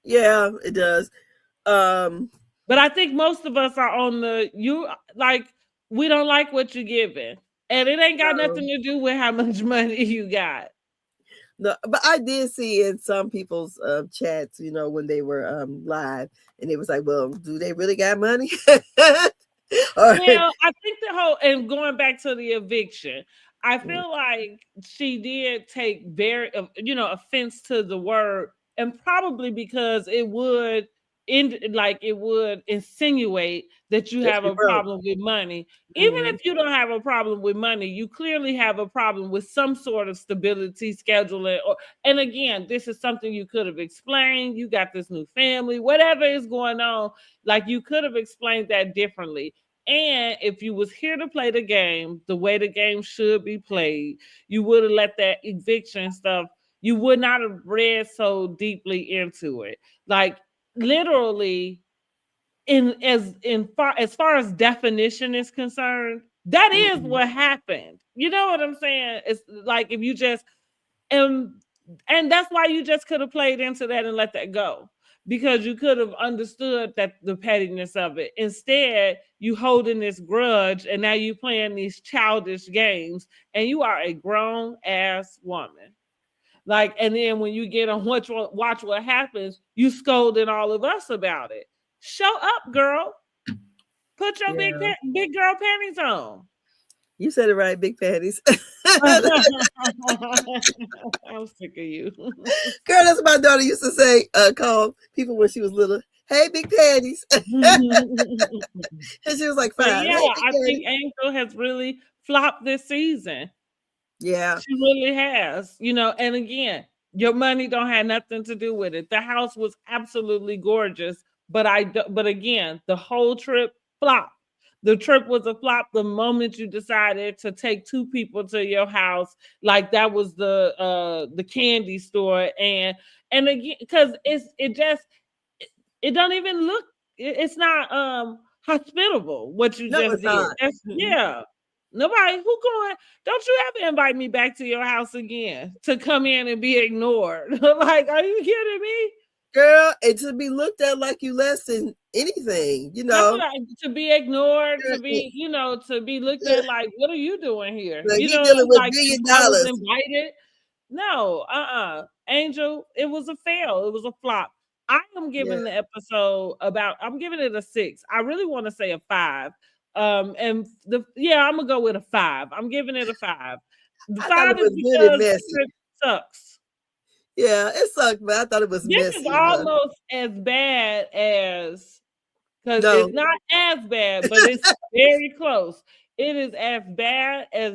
Yeah, it does. But I think most of us are on like, we don't like what you're giving. And it ain't got nothing to do with how much money you got. No, but I did see in some people's chats, when they were live, and it was like, well, do they really got money? Well, I think and going back to the eviction, I feel like she did take very, offense to the word, and probably because it would insinuate that you have a problem with money. Even if you don't have a problem with money, you clearly have a problem with some sort of stability, scheduling, and again, this is something you could have explained. You got this new family, whatever is going on, like you could have explained that differently. And if you was here to play the game the way the game should be played, you would have let that eviction stuff, you would not have read so deeply into it. Like, literally, as far as definition is concerned, that is what happened. You know what I'm saying? It's like, if you just and that's why you just could have played into that and let that go, because you could have understood that the pettiness of it. Instead, you holding this grudge, and now you playing these childish games, and you are a grown ass woman. Like, and then when you get on watch what happens, you scolding all of us about it. Show up, girl. Put your big girl panties on. You said it right, big panties. I'm sick of you. Girl, that's what my daughter used to say, call people when she was little. Hey, big panties. And she was like 5. Yeah, hey, I think Angel has really flopped this season. Yeah. She really has. And again, your money don't have nothing to do with it. The house was absolutely gorgeous, but again, the whole trip flopped. The trip was a flop the moment you decided to take 2 people to your house. Like, that was the candy store, and again, because it don't even look, it's not hospitable what you just did. Yeah. Nobody who going, don't you ever invite me back to your house again to come in and be ignored. Like, are you kidding me? Girl, it should be looked at like you less than anything, to be ignored, to be, to be looked at like, what are you doing here? Like, you dealing with $1 billion. I was invited. No, Angel, it was a fail. It was a flop. I am giving the episode I'm giving it a 6. I really want to say a 5. And I'm gonna go with a 5. I'm giving it a 5. The 5 is because it sucks. Yeah, it sucked, but I thought it was messy. This is almost as bad as, because it's not as bad, but it's very close. It is as bad as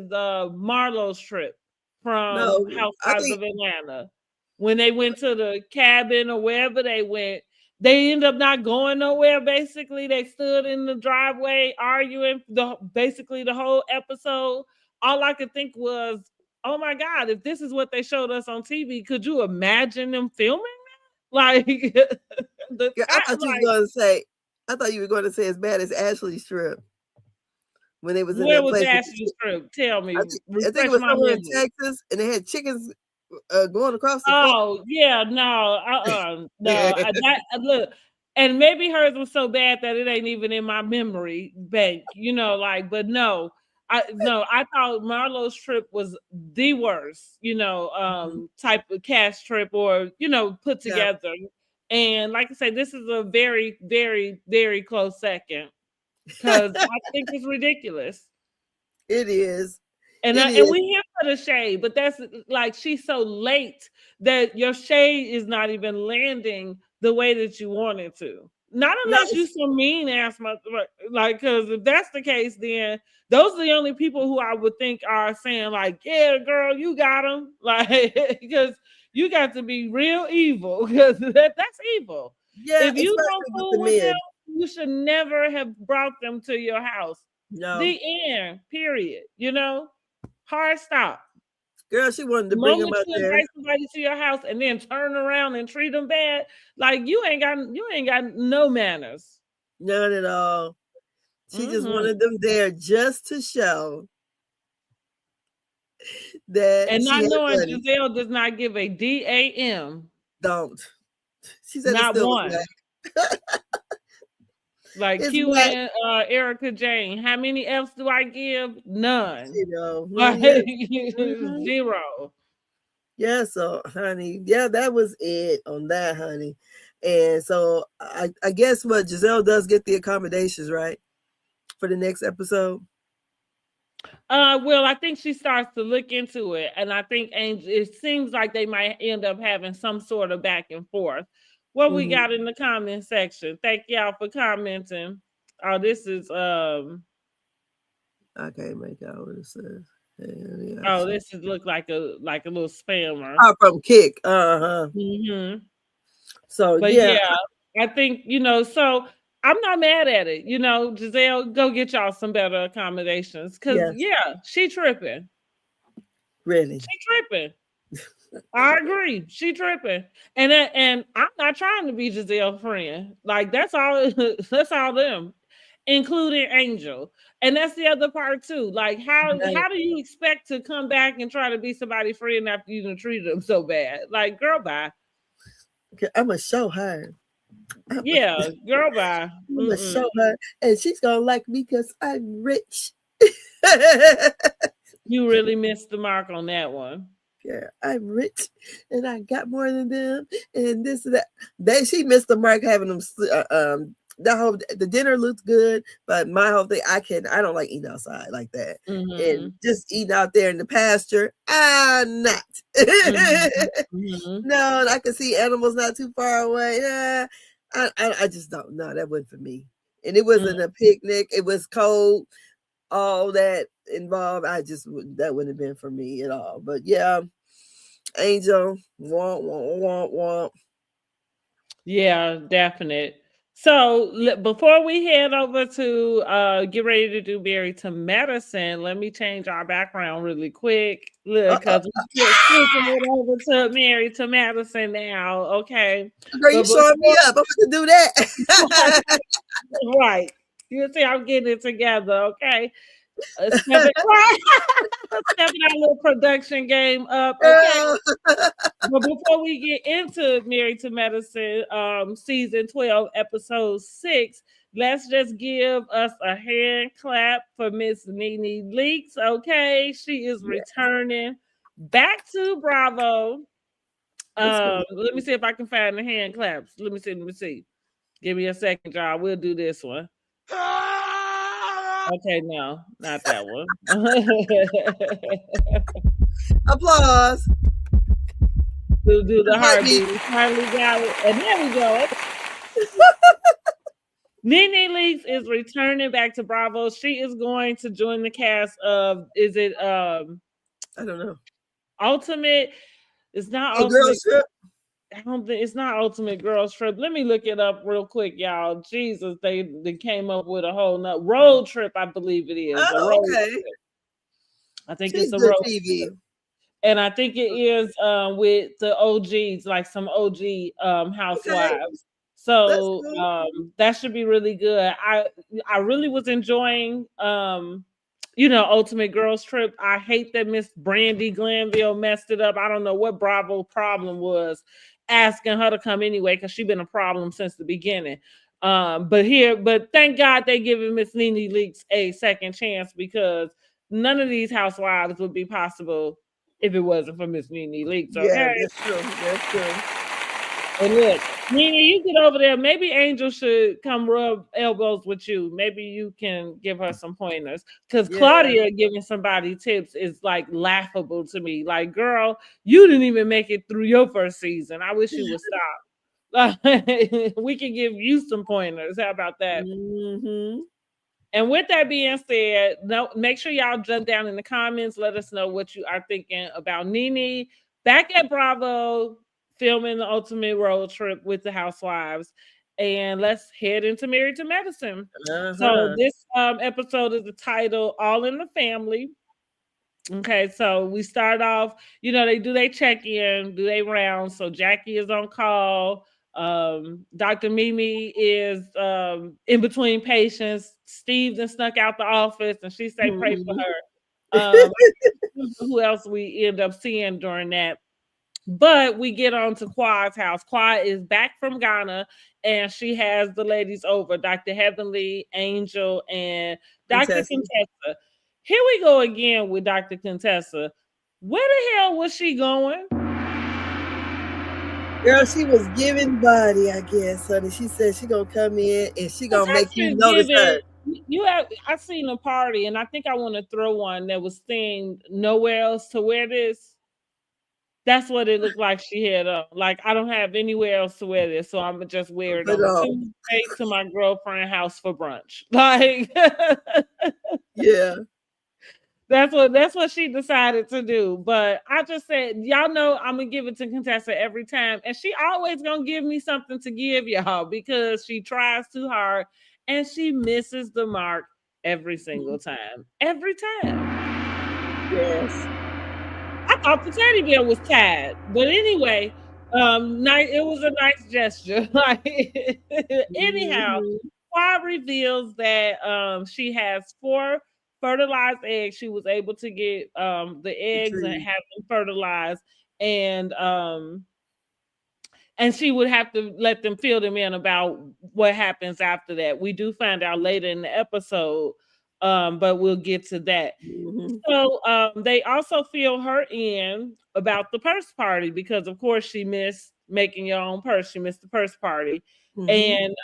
Marlo's trip from Housewives of Atlanta. When they went to the cabin or wherever they went, they ended up not going nowhere. Basically, they stood in the driveway arguing basically the whole episode. All I could think was, oh my God, if this is what they showed us on TV, could you imagine them filming that? Like, I thought you were going to say, as bad as Ashley's trip. When they was in that place. Where was Ashley's trip? Tell me. I think it was somewhere in Texas, and they had chickens going across the no, no. Look, and maybe hers was so bad that it ain't even in my memory bank, but no. I thought Marlo's trip was the worst, type of cast trip, or put together. And like I said, this is a very, very, very close second, because I think it's ridiculous. It is. And It and is. we here for the shade, but that's like she's so late that your shade is not even landing the way that you want it to. Not No, unless you some mean ass like, because if that's the case, then those are the only people who I would think are saying like, yeah, girl, you got them, like, because you got to be real evil because that's evil. yeah, If you don't especially with the fool with them, men. you should never have brought them to your house. No, The end. Period. You know, hard stop. girl, she wanted The to bring him moment out you there. invite somebody to your house and then turn around and treat them bad, like you ain't got no manners. None at all. She just wanted them there just to show that And she not had knowing money. Giselle does not give a damn. Don't. She said it's Not still one. black. Like It's Q black. and Erica Jane. How many F's do I give? None. You know. Like, Yeah. Mhm. zero. Yeah, so honey, yeah, that was it on that, honey. And so I guess what Giselle does get the accommodations, right? For the next episode. Well, I think she starts to look into it, and I think Angel. It seems like they might end up having some sort of back and forth. What we got in the comment section? Thank y'all for commenting. Oh, this is I can't make out what it says. Yeah, Oh, this is look like a little spammer. Oh, from Kick. Uh-huh. So But yeah. I think so. I'm not mad at it. Giselle, go get y'all some better accommodations because she tripping. Really. She tripping. I agree. She tripping. And I'm not trying to be Giselle's friend. Like that's all that's all them, including Angel. And that's the other part too. Like how do you expect to come back and try to be somebody's friend after you done treated them so bad? Like, girl, bye. I'm gonna show her. Yeah, girl, bye. I'm gonna show her, and she's gonna like me because I'm rich. You really missed the mark on that one. Yeah, I'm rich and I got more than them, and this and that. She missed the mark having them. The dinner looked good, but my whole thing, I don't like eating outside like that, and just eating out there in the pasture. Not. No, I can see animals not too far away. I just don't know. That wasn't for me, and it wasn't a picnic. It was cold. All that involved, that wouldn't have been for me at all. But yeah, Angel, womp. Yeah, definite. So before we head over to get ready to do Married to Medicine, let me change our background really quick. Look, because we're switching it over to Married to Medicine now. Okay. Girl, you showing me up. I'm going to do that. Right. You see, I'm getting it together. Okay. Stepping our little production game up. Okay. But before we get into Married to Medicine, season 12, episode 6, let's just give us a hand clap for Miss Nene Leakes. Okay, she is returning back to Bravo. Let me see if I can find the hand claps. Let me see. Give me a second, y'all. We'll do this one. Okay, no, not that one. Applause. Do the heartbeat. Finally got it. And there we go. Nene Leakes is returning back to Bravo. She is going to join the cast of, is it I don't know. Ultimate? It's not Ultimate. Girls Trip? I don't think it's not Ultimate Girls Trip. Let me look it up real quick, y'all. Jesus, they came up with a whole nother road trip, I believe it is. Okay. Trip. I think it's a road TV. Trip. And I think it is with the OGs, like some OG housewives. Okay. So that should be really good. I really was enjoying Ultimate Girls Trip. I hate that Miss Brandy Glanville messed it up. I don't know what Bravo problem was asking her to come anyway, because she's been a problem since the beginning. But thank God they giving Miss Nene Leakes a second chance, because none of these housewives would be possible if it wasn't for Miss Nene Leakes. Okay? Yeah, that's true. And look, Nina, you get over there. Maybe Angel should come rub elbows with you. Maybe you can give her some pointers. Because Yeah. Claudia giving somebody tips is like laughable to me. Like, girl, you didn't even make it through your first season. I wish you would stop. We can give you some pointers. How about that? Mm-hmm. And with that being said, no, make sure y'all jump down in the comments. Let us know what you are thinking about Nene back at Bravo, filming the ultimate road trip with the housewives. And let's head into Married to Medicine. So Uh-huh. this episode is the title All in the Family. Okay, so we start off, they do they check in, do they round. So Jackie is on call. Dr. Mimi is in between patients. Steve then snuck out the office and she say pray for Mm-hmm. her. Who else we end up seeing during that? But we get on to Quad's house. Quad is back from Ghana and she has the ladies over, Dr. Heavenly, Angel, and Dr. Contessa. Contessa. Here we go again with Dr. Contessa. Where the hell was she going? Girl, she was giving body, I guess, honey. She said she gonna come in and she gonna make you Contessa notice her. I seen a party and I think I want to throw one that was themed nowhere else to wear this. That's what it looked like she had on. Like, I don't have anywhere else to wear this, so I'm gonna just wear it But on a Tuesday to my girlfriend's house for brunch. Like, yeah. that's what she decided to do. But I just said, y'all know I'm gonna give it to Contessa every time, and she always gonna give me something to give y'all because she tries too hard and she misses the mark every single time. Every time. Yes. I thought the teddy bear was tied, but anyway, it was a nice gesture. Like, anyhow, Mm-hmm. Quad reveals that she has 4 fertilized eggs. She was able to get the eggs and have them fertilized, and she would have to let them fill them in about what happens after that. We do find out later in the episode, but we'll get to that. Mm-hmm. So they also fill her in about the purse party because, of course, she missed making your own purse. She missed the purse party. Mm-hmm.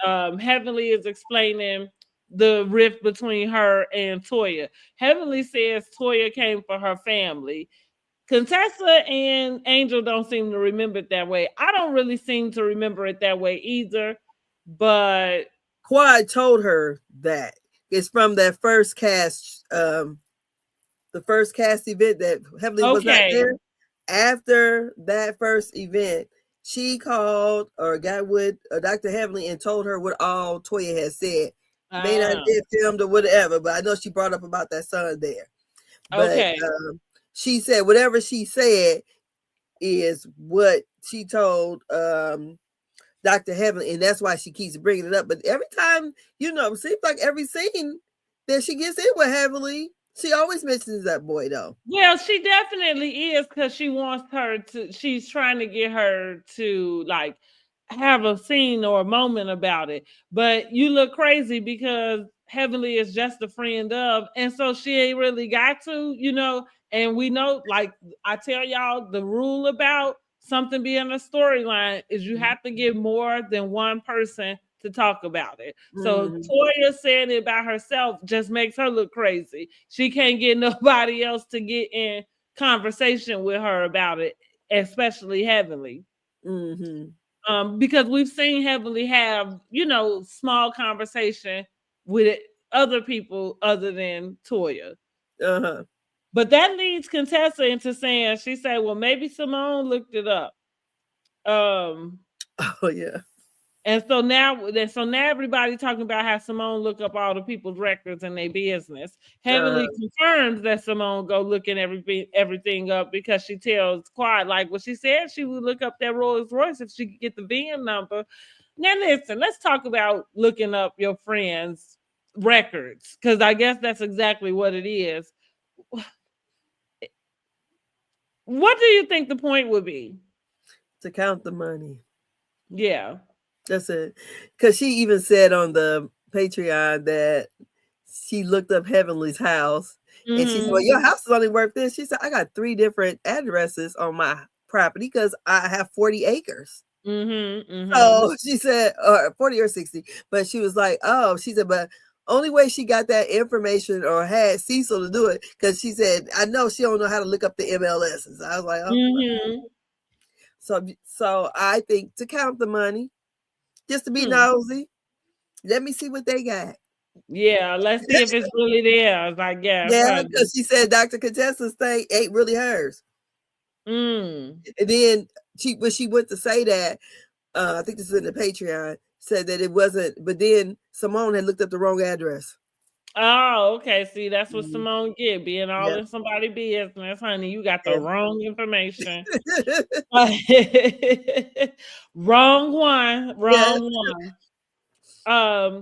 And Heavenly is explaining the rift between her and Toya. Heavenly says Toya came for her family. Contessa and Angel don't seem to remember it that way. I don't really seem to remember it that way either. But Quad told her that it's from that first cast, the first cast event that Heavenly was not there. After that first event, she called or got with Dr. Heavenly and told her what all Toya had said. May not get filmed or whatever, but I know she brought up about that son there. But she said whatever she said is what she told Dr. Heavenly, and that's why she keeps bringing it up. But every time, it seems like every scene that she gets in with Heavenly, she always mentions that boy, though. Well, she definitely is because she wants her to. She's trying to get her to like have a scene or a moment about it. But you look crazy because Heavenly is just a friend of, and so she ain't really got to. And we know, like I tell y'all, the rule about something being a storyline is you have to give more than one person to talk about it. So Toya saying it about herself just makes her look crazy. She can't get nobody else to get in conversation with her about it, especially Heavenly. Because we've seen Heavenly have, small conversation with other people other than Toya. But that leads Contessa into saying, she said, well, maybe Simone looked it up. Oh, yeah. And so now everybody talking about how Simone look up all the people's records in their business. Heavenly confirms that Simone go looking everything up because she tells Quad, like, well, she said she would look up that Rolls Royce if she could get the VIN number. Now listen, let's talk about looking up your friends' records, because I guess that's exactly what it is. What do you think the point would be? To count the money. Yeah. That's it. Because she even said on the Patreon that she looked up Heavenly's house. And she said, well, your house is only worth this. She said, I got 3 different addresses on my property because I have 40 acres. So she said, or 40 or 60, but she was like, oh, she said, but only way she got that information or had Cecil to do it, because she said, I know she don't know how to look up the MLSs. I was like, oh. So I think to count the money, just to be nosy, let me see what they got. Yeah, let's see if it's really theirs, I guess. Yeah, because she said Dr. Contessa's thing ain't really hers. And then when she went to say that, I think this is in the Patreon, said that it wasn't, but then Simone had looked up the wrong address. Oh, okay. See, that's what Simone get, being all in somebody's business, honey. You got the wrong information. Wrong one.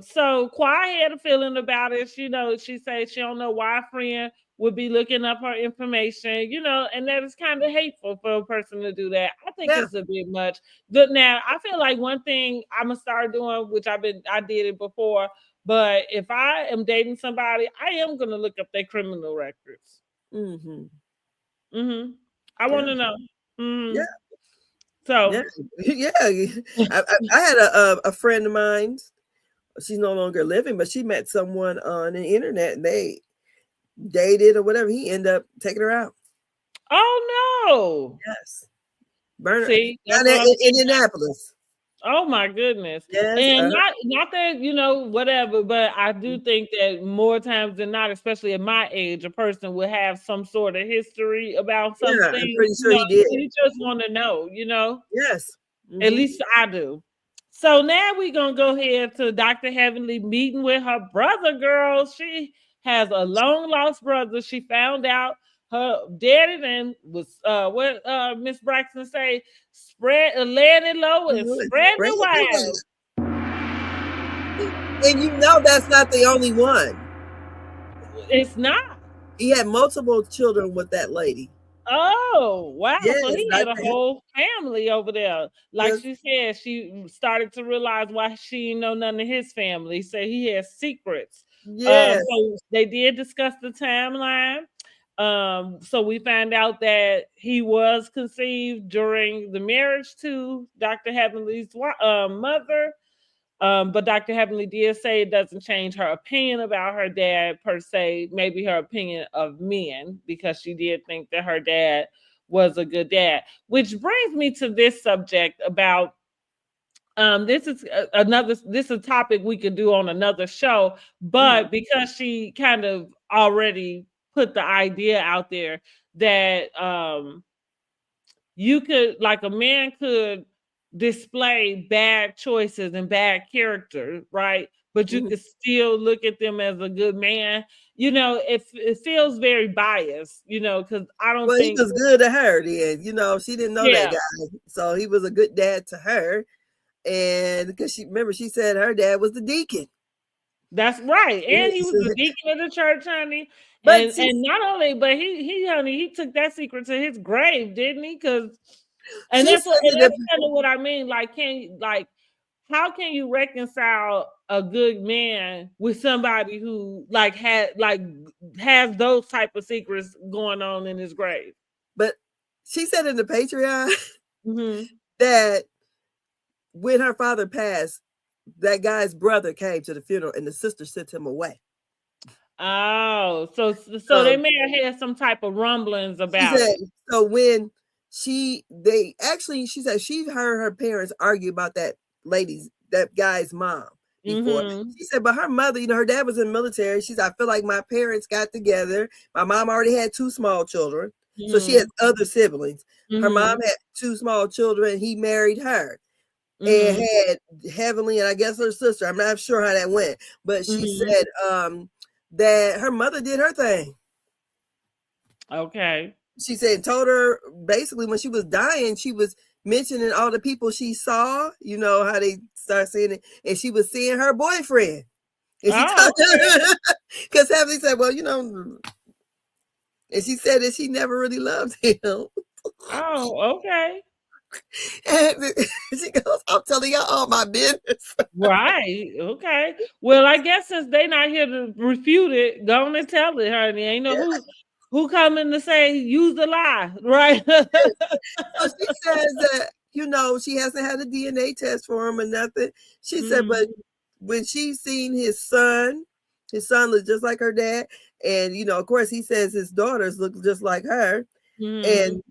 So Quai had a feeling about it. You know, she said she don't know why a friend would be looking up her information, you know, and that is kind of hateful for a person to do that. I think it's a bit much. But now I feel like one thing I'm gonna start doing, which I did it before, but if I am dating somebody, I am gonna look up their criminal records. I want to know. Yeah. So yeah. I had a friend of mine. She's no longer living, but she met someone on the internet and they dated or whatever. He ended up taking her out. Oh no! Yes, burn See, down in Indianapolis. Oh my goodness! Yes, and not that, you know, whatever, but I do think that more times than not, especially at my age, a person would have some sort of history about something. Yeah, I'm pretty sure he did. You just want to know, you know. Yes, at least I do. So now we're gonna go ahead to Dr. Heavenly meeting with her brother. Girl, she has a long lost brother. She found out her daddy then was what Miss Braxton say, spread laying it low and spread the wide. And you know that's not the only one. It's not. He had multiple children with that lady. Oh, wow. Yes, so he had a whole family over there. Like she said, she started to realize why she didn't know none of his family. So he has secrets. Yes. So they did discuss the timeline. So we found out that he was conceived during the marriage to Dr. Heavenly's mother. But Dr. Heavenly did say it doesn't change her opinion about her dad per se, maybe her opinion of men, because she did think that her dad was a good dad. Which brings me to this subject about this is a topic we could do on another show, but because she kind of already put the idea out there that you could, like, a man could display bad choices and bad character, right? But you could still look at them as a good man. You know, it feels very biased, you know, because I don't think he was good to her then. You know, she didn't know that guy. So he was a good dad to her. And because she said her dad was the deacon. That's right. And he was the deacon of the church, honey. And not only, but he took that secret to his grave, didn't he? Because that's kind of what I mean. Like, how can you reconcile a good man with somebody who has those type of secrets going on in his grave? But she said in the Patreon that when her father passed, that guy's brother came to the funeral and the sister sent him away. Oh, so they may have had some type of rumblings about it. So when she said she heard her parents argue about that guy's mom before. She said, but her mother, you know, her dad was in the military. She said, I feel like my parents got together. My mom already had 2 small children. So she had other siblings. Her mom had 2 small children. He married her. And had Heavenly and I guess her sister. I'm not sure how that went, but she said that her mother did her thing. Okay. She said, told her basically when she was dying, she was mentioning all the people she saw, you know, how they start seeing it, and she was seeing her boyfriend. And she because Heavenly said, well, you know, and she said that she never really loved him. Oh, okay. And she goes, I'm telling y'all all my business. Right. Okay. Well, I guess since they're not here to refute it, go on and tell it, honey. Ain't no who coming to say use the lie, right? So she says that she hasn't had a DNA test for him or nothing. She said, but when she seen his son looks just like her dad. And, of course, he says his daughters look just like her. And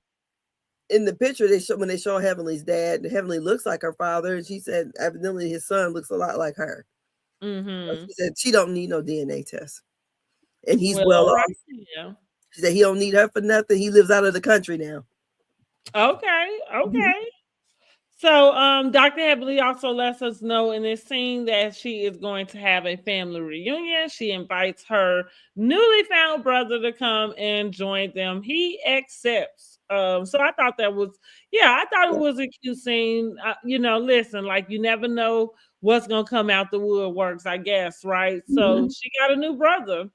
in the picture, when they show Heavenly's dad, Heavenly looks like her father. And she said, evidently, his son looks a lot like her. She said she don't need no DNA test. And he's well off. Yeah. She said he don't need her for nothing. He lives out of the country now. Okay. So Dr. Heavenly also lets us know in this scene that she is going to have a family reunion. She invites her newly found brother to come and join them. He accepts. So I thought that was, I thought it was a cute scene. Listen, like you never know what's going to come out the woodworks, I guess, right? So she got a new brother.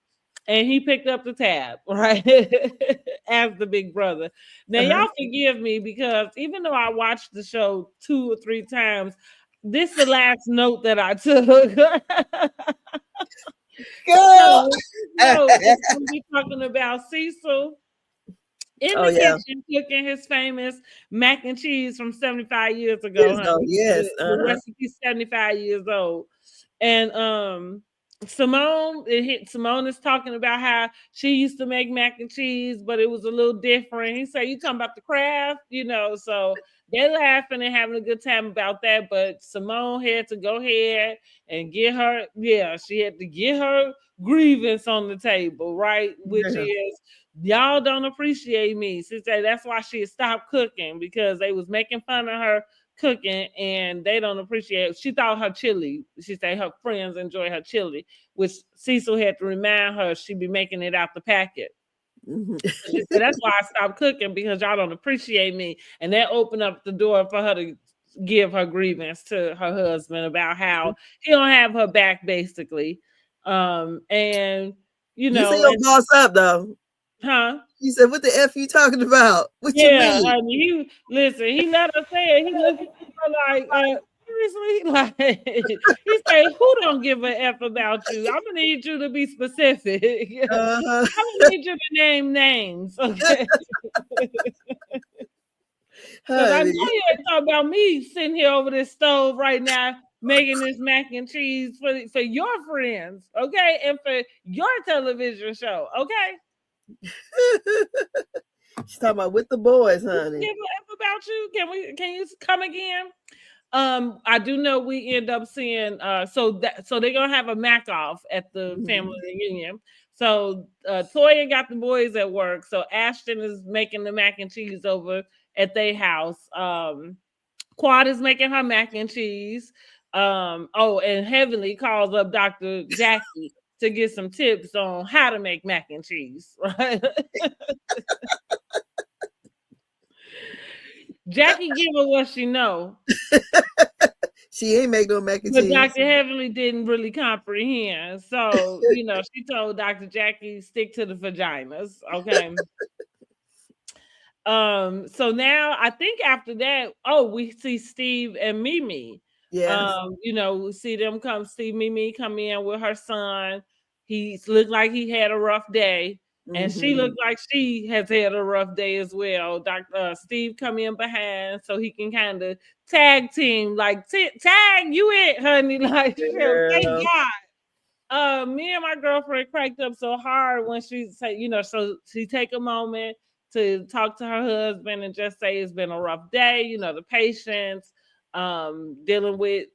And he picked up the tab, right? As the big brother. Now, y'all forgive me because even though I watched the show 2 or 3 times, this is the last note that I took. Girl. So it's going to be talking about Cecil in the kitchen cooking his famous mac and cheese from 75 years ago. Yes. The recipe 75 years old. And Simone is talking about how she used to make mac and cheese, but it was a little different. He said, you talking about the craft, so they're laughing and having a good time about that. But Simone had to go ahead and she had to get her grievance on the table, right? Which is, y'all don't appreciate me. She said that's why she stopped cooking, because they was making fun of her cooking and they don't appreciate it. She thought her chili, she said her friends enjoy her chili, which Cecil had to remind her she'd be making it out the packet. She said, that's why I stopped cooking, because y'all don't appreciate me. And that opened up the door for her to give her grievance to her husband about how he don't have her back, basically. And you say your boss up though. Huh? You said, what the F you talking about? What you mean? He let her say it. He looked at her like, seriously? Like, he said, who don't give a F about you? I'm gonna need you to be specific. I'm gonna need you to name names, okay? Because I know you ain't talking about me sitting here over this stove right now making this mac and cheese for your friends, okay? And for your television show, okay? She's talking about with the boys, honey. Give a F about you. Can you come again? I do know we end up seeing so they're gonna have a mac off at the family reunion. So Toya got the boys at work. So Ashton is making the mac and cheese over at their house. Quad is making her mac and cheese. And Heavenly calls up Dr. Jackie to get some tips on how to make mac and cheese, right? Jackie give her what she know. She ain't make no mac and cheese. But Dr. Heavenly didn't really comprehend. So, she told Dr. Jackie, stick to the vaginas. Okay. So now I think after that, we see Steve and Mimi. Yeah. We see them Mimi come in with her son. He looked like he had a rough day. And she looked like she has had a rough day as well. Dr. Steve come in behind so he can kind of tag team, like tag you it, honey. Like, thank God. Me and my girlfriend cracked up so hard when she said, so she take a moment to talk to her husband and just say it's been a rough day. The patients, dealing with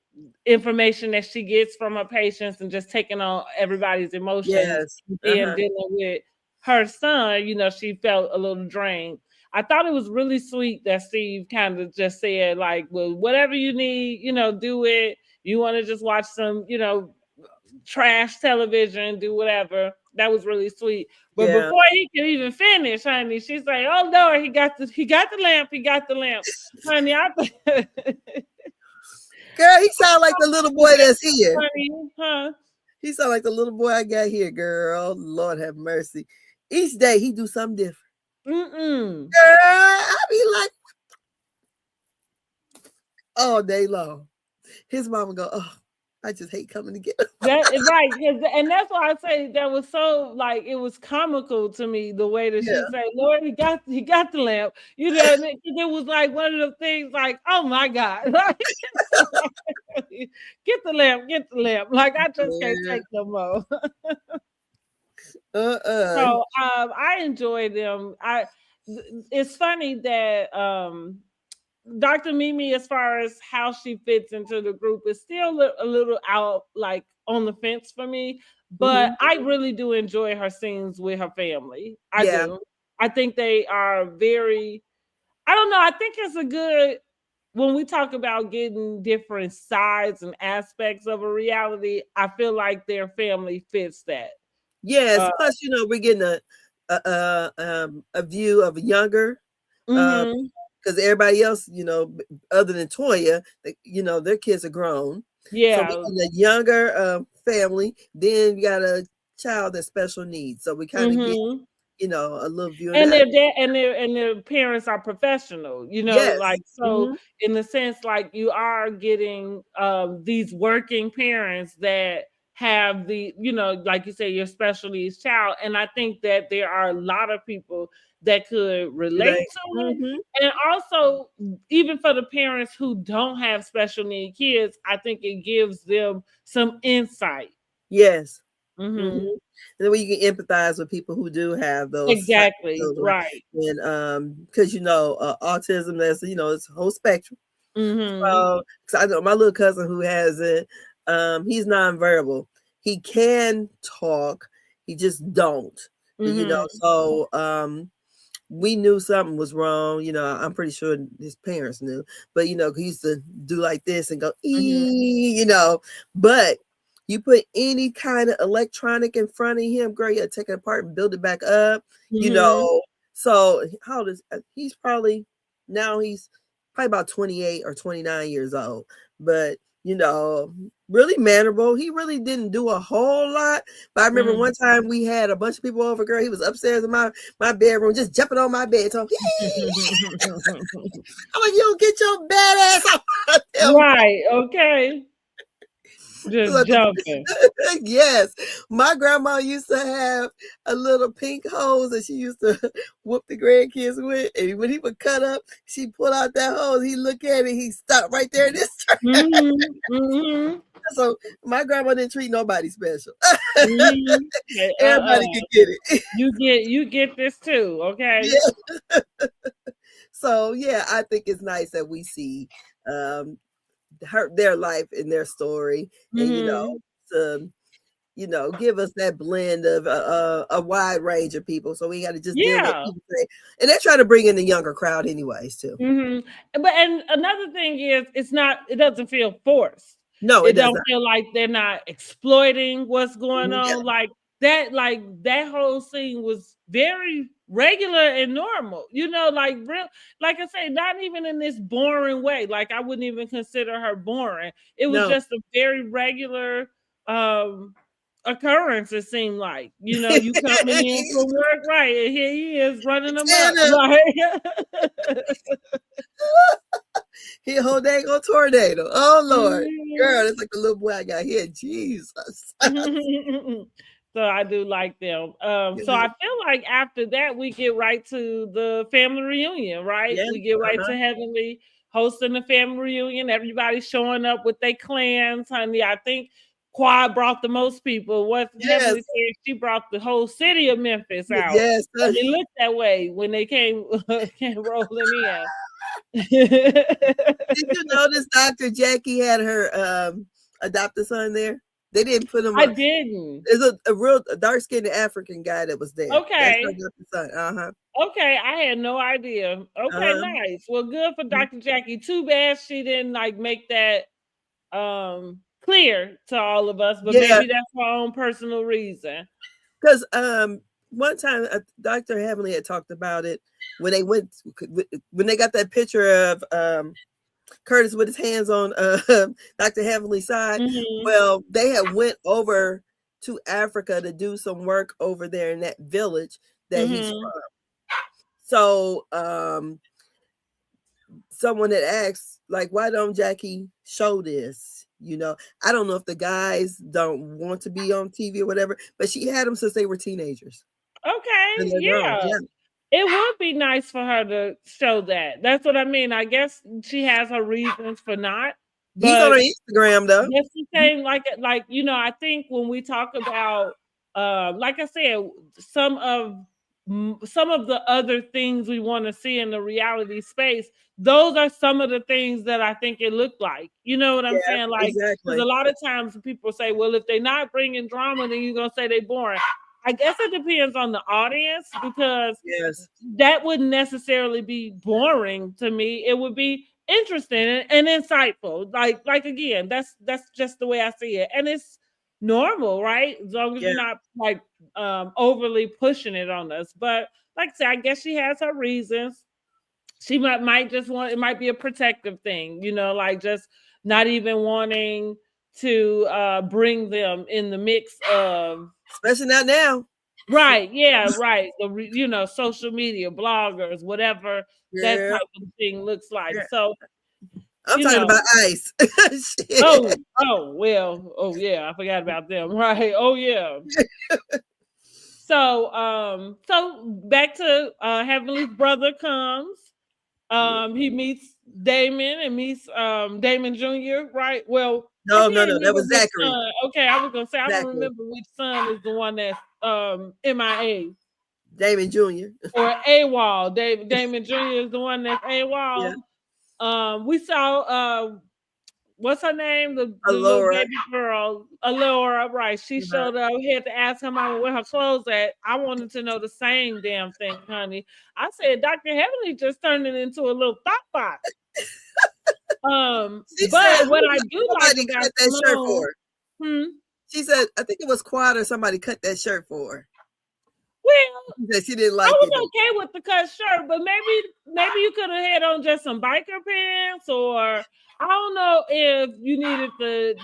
information that she gets from her patients and just taking on everybody's emotions. Yes. And dealing with her son, she felt a little drained. I thought it was really sweet that Steve kind of just said, like, well, whatever you need, do it. You want to just watch some, trash television, do whatever. That was really sweet. But before he could even finish, honey, she's like, oh Lord, he got the lamp. Honey, girl, he sound like the little boy that's here. Honey, huh? He sound like the little boy I got here, girl. Lord have mercy. Each day he do something different. Girl, I be like all day long. His mama go, oh, I just hate coming to get them. That is right, and that's why I say that was so like it was comical to me the way that Yeah. she said, "Lord, he got the lamp," you know. And it was like one of the things, like, "Oh my God, get the lamp, get the lamp!" Like I just can't Yeah. take no more. Uh-uh. So I enjoy them. It's funny that Dr. Mimi, as far as how she fits into the group, is still a little out, like on the fence for me. But Mhm. I really do enjoy her scenes with her family. I Yeah. do. I think they are very. I don't know. I think it's a good when we talk about getting different sides and aspects of a reality. I feel like their family fits that. Yes. Uh, Plus, we're getting a view of a younger, mhm. because everybody else, other than Toya, their kids are grown. So we Yeah. got a younger family. Then we got a child that's special needs. So we kind of get, Mhm. a little view of And that. their dad and their parents are professional, Yes. like so Hmm. in the sense like you are getting these working parents that have the, like you say, your special needs child. And I think that there are a lot of people that could relate Like, to it. hmm. And also, even for the parents who don't have special need kids, I think it gives them some insight. Yes. Hmm. Hmm. And then when you can empathize with people who do have those type of Exactly. children, Right. and because autism, that's it's a whole spectrum. Hmm. So, 'cause I know my little cousin who has it, he's nonverbal. He can talk, he just don't. Hmm. So we knew something was wrong. I'm pretty sure his parents knew, but he used to do like this and go, Hmm. but you put any kind of electronic in front of him, girl, you gotta take it apart and build it back up, you Hmm. know. So how old is he's probably now he's probably about 28 or 29 years old, but really mannerable. He really didn't do a whole lot. But I remember one time we had a bunch of people over, girl. He was upstairs in my bedroom, just jumping on my bed. So I'm like, you don't get your bad ass off. Right. Okay. Just jumping. Yes, my grandma used to have a little pink hose that she used to whoop the grandkids with, and when he would cut up, she pull out that hose. He look at it, he stopped right there in this turn. Mhm. Mhm. So my grandma didn't treat nobody special. Mhm. Okay, Everybody could get it. You get this too, okay? Yeah. So yeah, I think it's nice that we see um their life and their story, and Mhm. to give us that blend of a wide range of people, so we got to just deal with Yeah. people say, and they're trying to bring in the younger crowd anyways too. Mhm. And another thing is it doesn't feel forced. No, it It does don't not. feel like they're not exploiting what's going Yeah. on. Like that whole scene was very regular and normal. Like real like I say, not even in this boring way. Like I wouldn't even consider her boring. It was No. just a very regular occurrence, it seemed like. You coming in from work, right? And here he is running amok. Santa, Like he a whole dang on tornado. Oh Lord, girl, Mhm. it's like the little boy I got here. Jesus. So I do like them. So I feel like after that we get right to the family reunion, right? Yes. We get right Uh-huh. to Heavenly hosting the family reunion. Everybody showing up with their clans, honey. I think Quad brought the most people. What Yes. Heavenly said, she brought the whole city of Memphis out. Yes. It looked that way when they came came rolling in. Did you notice Dr. Jackie had her adopted son there? They didn't put him I up. didn't. There's a real dark-skinned African guy that was there. That's her Okay. adopted son. Uh-huh. Okay, I had no idea. Okay, Uh-huh. nice. Well, good for Mhm. Dr. Jackie. Too bad she didn't make that clear to all of us, but Yeah, maybe that's for her own personal reason. because one time Dr. Heavenly had talked about it when they went when they got that picture of Curtis with his hands on Dr. Heavenly's side. Mhm. Well, they had went over to Africa to do some work over there in that village that he's Mhm. from. So someone had asked, like, why don't Jackie show this? You know, I don't know if the guys don't want to be on TV or whatever, but she had them since they were teenagers. Okay, And they're grown. yeah. Yeah. It would be nice for her to show that. That's what I mean. I guess she has her reasons for not, He's on but her Instagram though. that's the same. Like you know, I think when we talk about, like I said, some of the other things we want to see in the reality space, those are some of the things that I think it looked like. You know what I'm Yeah, saying? Like, because exactly. a lot of times people say, well, if they're not bringing drama, then you're gonna say they're boring. I guess it depends on the audience, because Yes. that wouldn't necessarily be boring to me. It would be interesting and insightful. Like again, that's just the way I see it, and it's normal, right? As long as Yeah. you're not like overly pushing it on us. But like I said, I guess she has her reasons. She might just want, it might be a protective thing, you know, like just not even wanting to bring them in the mix of, Especially not now. right, yeah, right. You know, social media, bloggers, whatever that Yeah. type of thing looks like. Yeah. So, I'm you talking know, about Ice. oh yeah, I forgot about them. Right. Oh yeah. So back to Heavenly's brother comes. He meets Damon and meets Damon Jr., right? Well, I No, can't that remember was which Zachary. son. Okay, I was gonna say I don't Zachary. remember which son is the one that's MIA. Damon Jr. Or AWOL. Damon Jr. is the one that's AWOL. Yeah. We saw what's her name? The little Alora. baby girl, Alora, right? She showed up. We had to ask her mama where her clothes at. I wanted to know the same damn thing, honey. I said, Dr. Heavenly just turned it into a little thought box. She But said, what I do like somebody about cut that shirt Simone, for her. She said, I think it was Quad or somebody cut that shirt for her. Well, she didn't like I was it. okay with the cut shirt, but maybe you could have had on just some biker pants, or I don't know if you needed the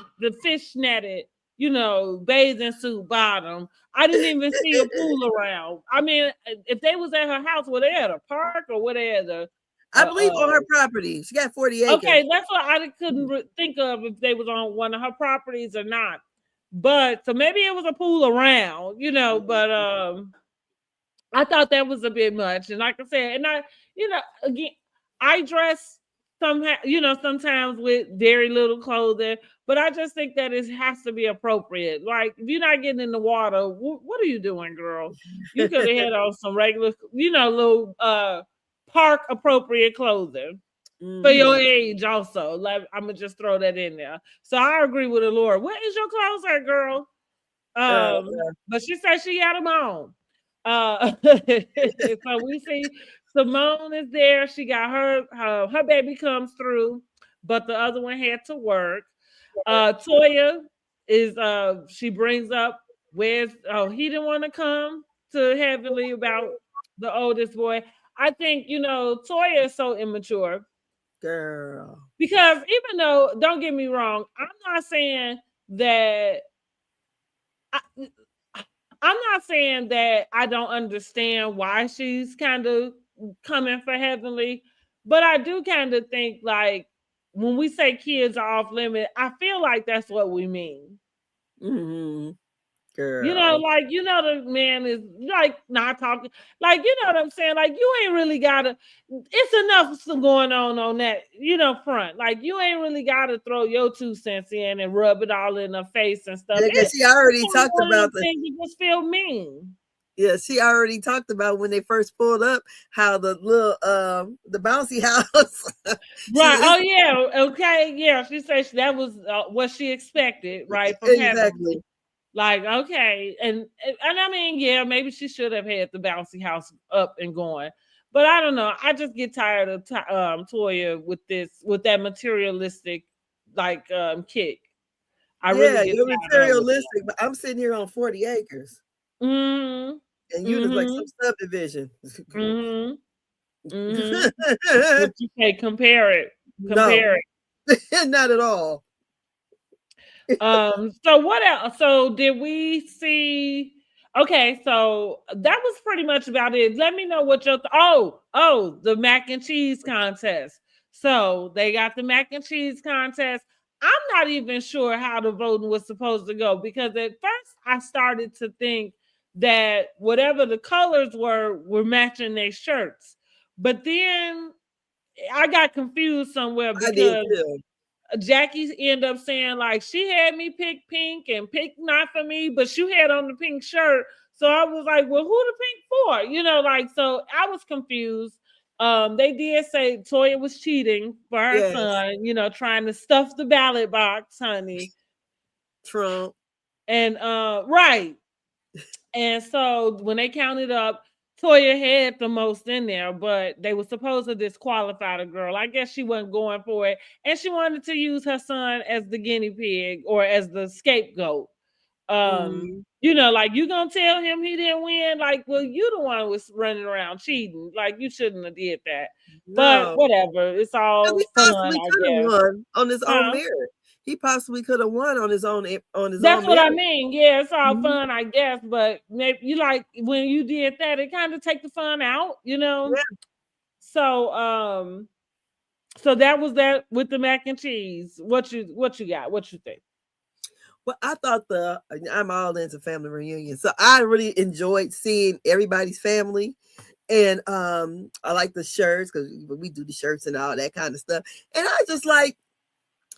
fishnetted, you know, bathing suit bottom. I didn't even see a pool around. I mean, if they was at her house, were they at a park or were they at a? I believe on her property. She got 40 acres. Okay, that's what I couldn't think of, if they was on one of her properties or not. But so maybe it was a pool around, you know. But I thought that was a bit much. And like I said, and you know, again, I dress somehow, you know, sometimes with very little clothing, but I just think that it has to be appropriate. Like, if you're not getting in the water, what are you doing, girl? You could have had on some regular, you know, little park appropriate clothing. For your age, also. Like, I'm gonna just throw that in there. So I agree with Alora. Where is your clothes at, girl? But she said she had them on. So we see Simone is there. She got her baby comes through, but the other one had to work. Toya is she brings up he didn't want to come to Heavenly about the oldest boy. I think, you know, Toya is so immature. Girl. Because even though, don't get me wrong, I'm not saying that I'm not saying that I don't understand why she's kind of coming for Heavenly, but I do kind of think, like, when we say kids are off limit, I feel like that's what we mean. Girl. You know, like, you know, the man is like not talking, like, you know what I'm saying? Like, you ain't really gotta, it's enough going on that, you know, front. Like, you ain't really gotta throw your 2 cents in and rub it all in her face and stuff. Yeah, she already talked about the things that just feel mean. Yeah, she already talked about when they first pulled up how the little the bouncy house. Right. Oh yeah. Okay. Yeah. She said that was what she expected, right? From exactly. Like, okay, and I mean, yeah, maybe she should have had the bouncy house up and going, but I don't know. I just get tired of Toya with that materialistic like kick. Really you're materialistic, but I'm sitting here on 40 acres. And you just like some subdivision. But you say compare it. Not at all. So what else? So did we see? Okay, so that was pretty much about it. Let me know what your the mac and cheese contest. So they got the mac and cheese contest. I'm not even sure how the voting was supposed to go, because at first I started to think that whatever the colors were matching their shirts. But then I got confused somewhere I did because too. Jackie ended up saying like she had me pick pink and pick not for me, but she had on the pink shirt. So I was like, well, who the pink for? Like, so I was confused. They did say Toya was cheating for her Yes, son, trying to stuff the ballot box, honey. Trump. And right. And so when they counted up, Toya had the most in there, but they were supposed to disqualify the girl. I guess she wasn't going for it. And she wanted to use her son as the guinea pig or as the scapegoat. Mm, Like, you gonna tell him he didn't win? Like, well, you the one was running around cheating. Like, you shouldn't have did that. But no, whatever. It's 'cause all he fun, possibly I could have guess. won on his own Huh? merit. He possibly could have won on his own That's what I merit. mean. Yeah, it's all Mhm. fun, I guess, but maybe you like when you did that, it kind of take the fun out. Yeah. So that was that with the mac and cheese. What you got? What you think? Well, I thought I'm all into family reunions, so I really enjoyed seeing everybody's family. And I like the shirts because we do the shirts and all that kind of stuff. And I just like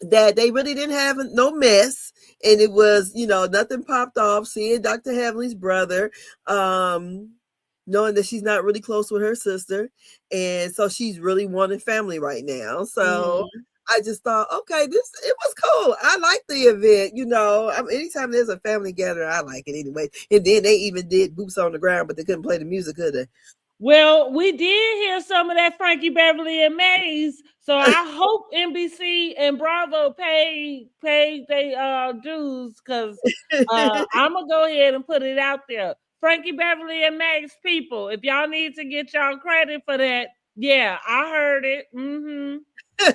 that they really didn't have no mess, and it was nothing popped off. Seeing Dr. Heavenly's brother, knowing that she's not really close with her sister, and so she's really wanting family right now. So Mhm. I just thought, okay, it was cool. I like the event. Anytime there's a family gathering, I like it anyway. And then they even did boots on the ground, but they couldn't play the music, could they? Well, we did hear some of that Frankie Beverly and Mays, so I hope NBC and Bravo pay they dues, because I'm gonna go ahead and put it out there. Frankie Beverly and Mays people, if y'all need to get y'all credit for that, yeah, I heard it. It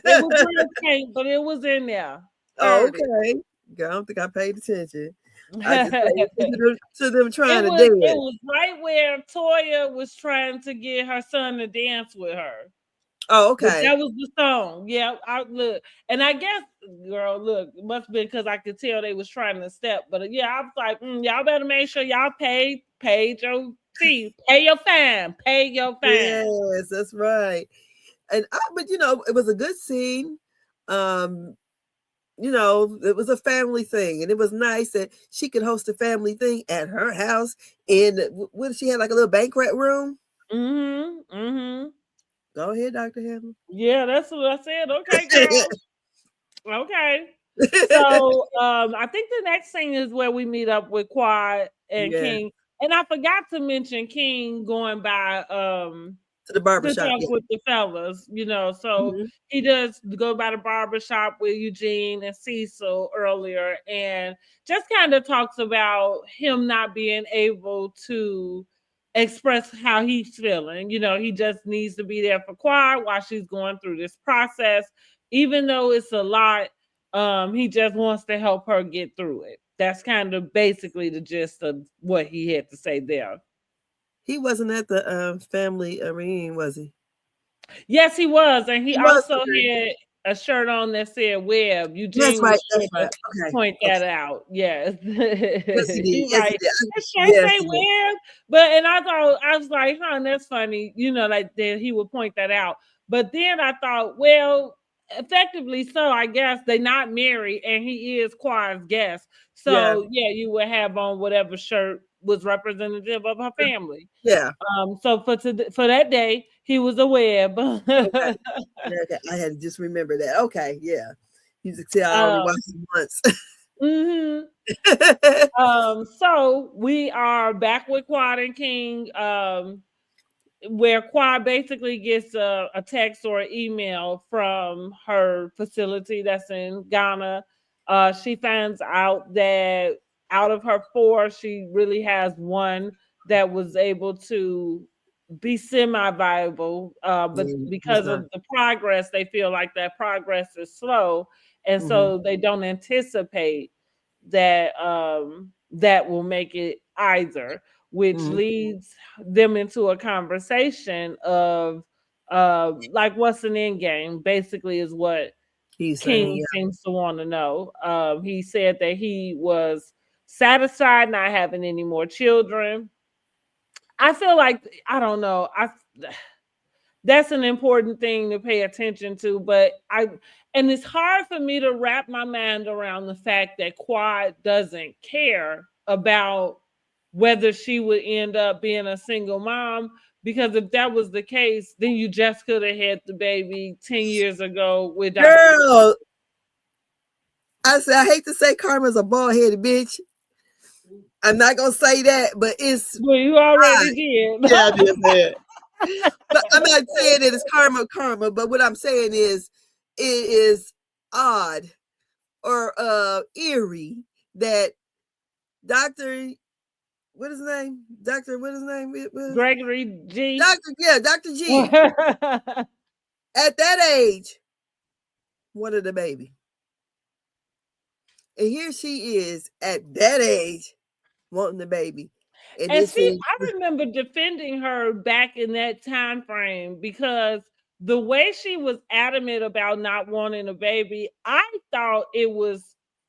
was real pink, but it was in there. Oh, Heard it. okay. I don't think I paid attention. I just paid attention to them It trying to was it dance. was right where Toya was trying to get her son to dance with her. Oh, But okay. that was the song. Yeah, I look, and I guess, girl, look, it must have been because I could tell they was trying to step. But yeah, I was like, y'all better make sure y'all paid your fee, pay your fine, pay your fine. Yes, that's right. But it was a good scene. Um, it was a family thing, and it was nice that she could host a family thing at her house. In what did she have, like a little banquet room? Mm-hmm. Go ahead, Dr. Hamlin. Yeah, that's what I said. Okay, girl. Okay. So I think the next thing is where we meet up with Quad and Yeah, King. And I forgot to mention King going by to the to barbershop. talk Yeah. with the fellas. So Mhm. he does go by the barber shop with Eugene and Cecil earlier, and just kind of talks about him not being able to express how he's feeling. He just needs to be there for Quad while she's going through this process, even though it's a lot. He just wants to help her get through it. That's kind of basically the gist of what he had to say there. He wasn't at the family reunion, was he? Yes, he was, and he He was, also okay. had a shirt on that said "Web." That's Eugene right. was That's sure right. to Okay. point Okay. that out. Yes, Yes, he did. he Yes, he right. did. His shirt Yes, say he did. "Web," and I was like, "Huh, that's funny." Like that he would point that out. But then I thought, well, effectively, so I guess they not married, and he is Quad's guest. Yeah. So yeah, you would have on whatever shirt was representative of her family. Yeah. So for that day, he was a Web. Okay. Yeah, okay. I had to just remember that. Okay. Yeah. You can tell I only um, watched it once. mhm. So we are back with Quad and King, where Quad basically gets a text or an email from her facility that's in Ghana. She finds out that out of her four, she really has one that was able to be semi-viable, but because Uh-huh. of the progress, they feel like that progress is slow, and Mhm. so they don't anticipate that that will make it either, which Mhm. leads them into a conversation of like what's an end game basically is what He's saying, King seems to want to know. He said that he was satisfied not having any more children. I feel like I don't know. That's an important thing to pay attention to, but and it's hard for me to wrap my mind around the fact that Quad doesn't care about whether she would end up being a single mom, because if that was the case, then you just could have had the baby 10 years ago with yeah. Dr. Girl, I said, I hate to say Karma's a bald-headed bitch. I'm not going to say that, but it's... Well, you already did. Yeah, I did that. But I'm not saying that it's karma, but what I'm saying is it is odd or eerie that Dr. What is his name? Dr. What is his name? It was Gregory G. Dr. G. At that age, wanted a baby. And here she is at that age wanting the baby. And see, I remember defending her back in that time frame because the way she was adamant about not wanting a baby, I thought it was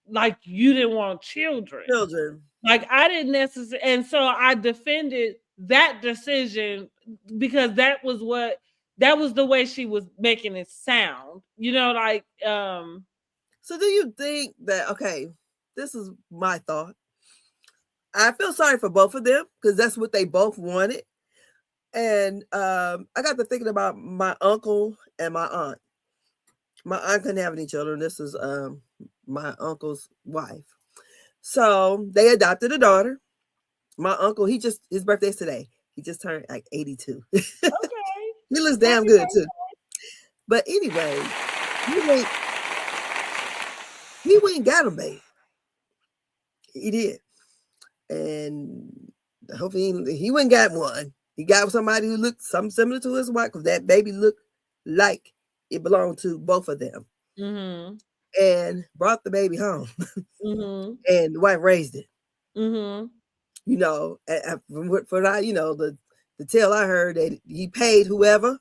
like you didn't want children. Like I didn't necessarily, and so I defended that decision because that was the way she was making it sound. You know, like So do you think that, okay, this is my thought. I feel sorry for both of them because that's what they both wanted. And I got to thinking about my uncle and my aunt. My aunt couldn't have any children. This is my uncle's wife. So they adopted a daughter. My uncle, his birthday's today. He just turned like 82. Okay. He looks damn good too. But anyway, he went and got him, babe. He did. And hopefully he went and got one. He got somebody who looked something similar to his wife because that baby looked like it belonged to both of them. Mm-hmm. And brought the baby home. Mm-hmm. And the wife raised it. Mm-hmm. You know, for I, you know, the tale I heard that he paid whoever.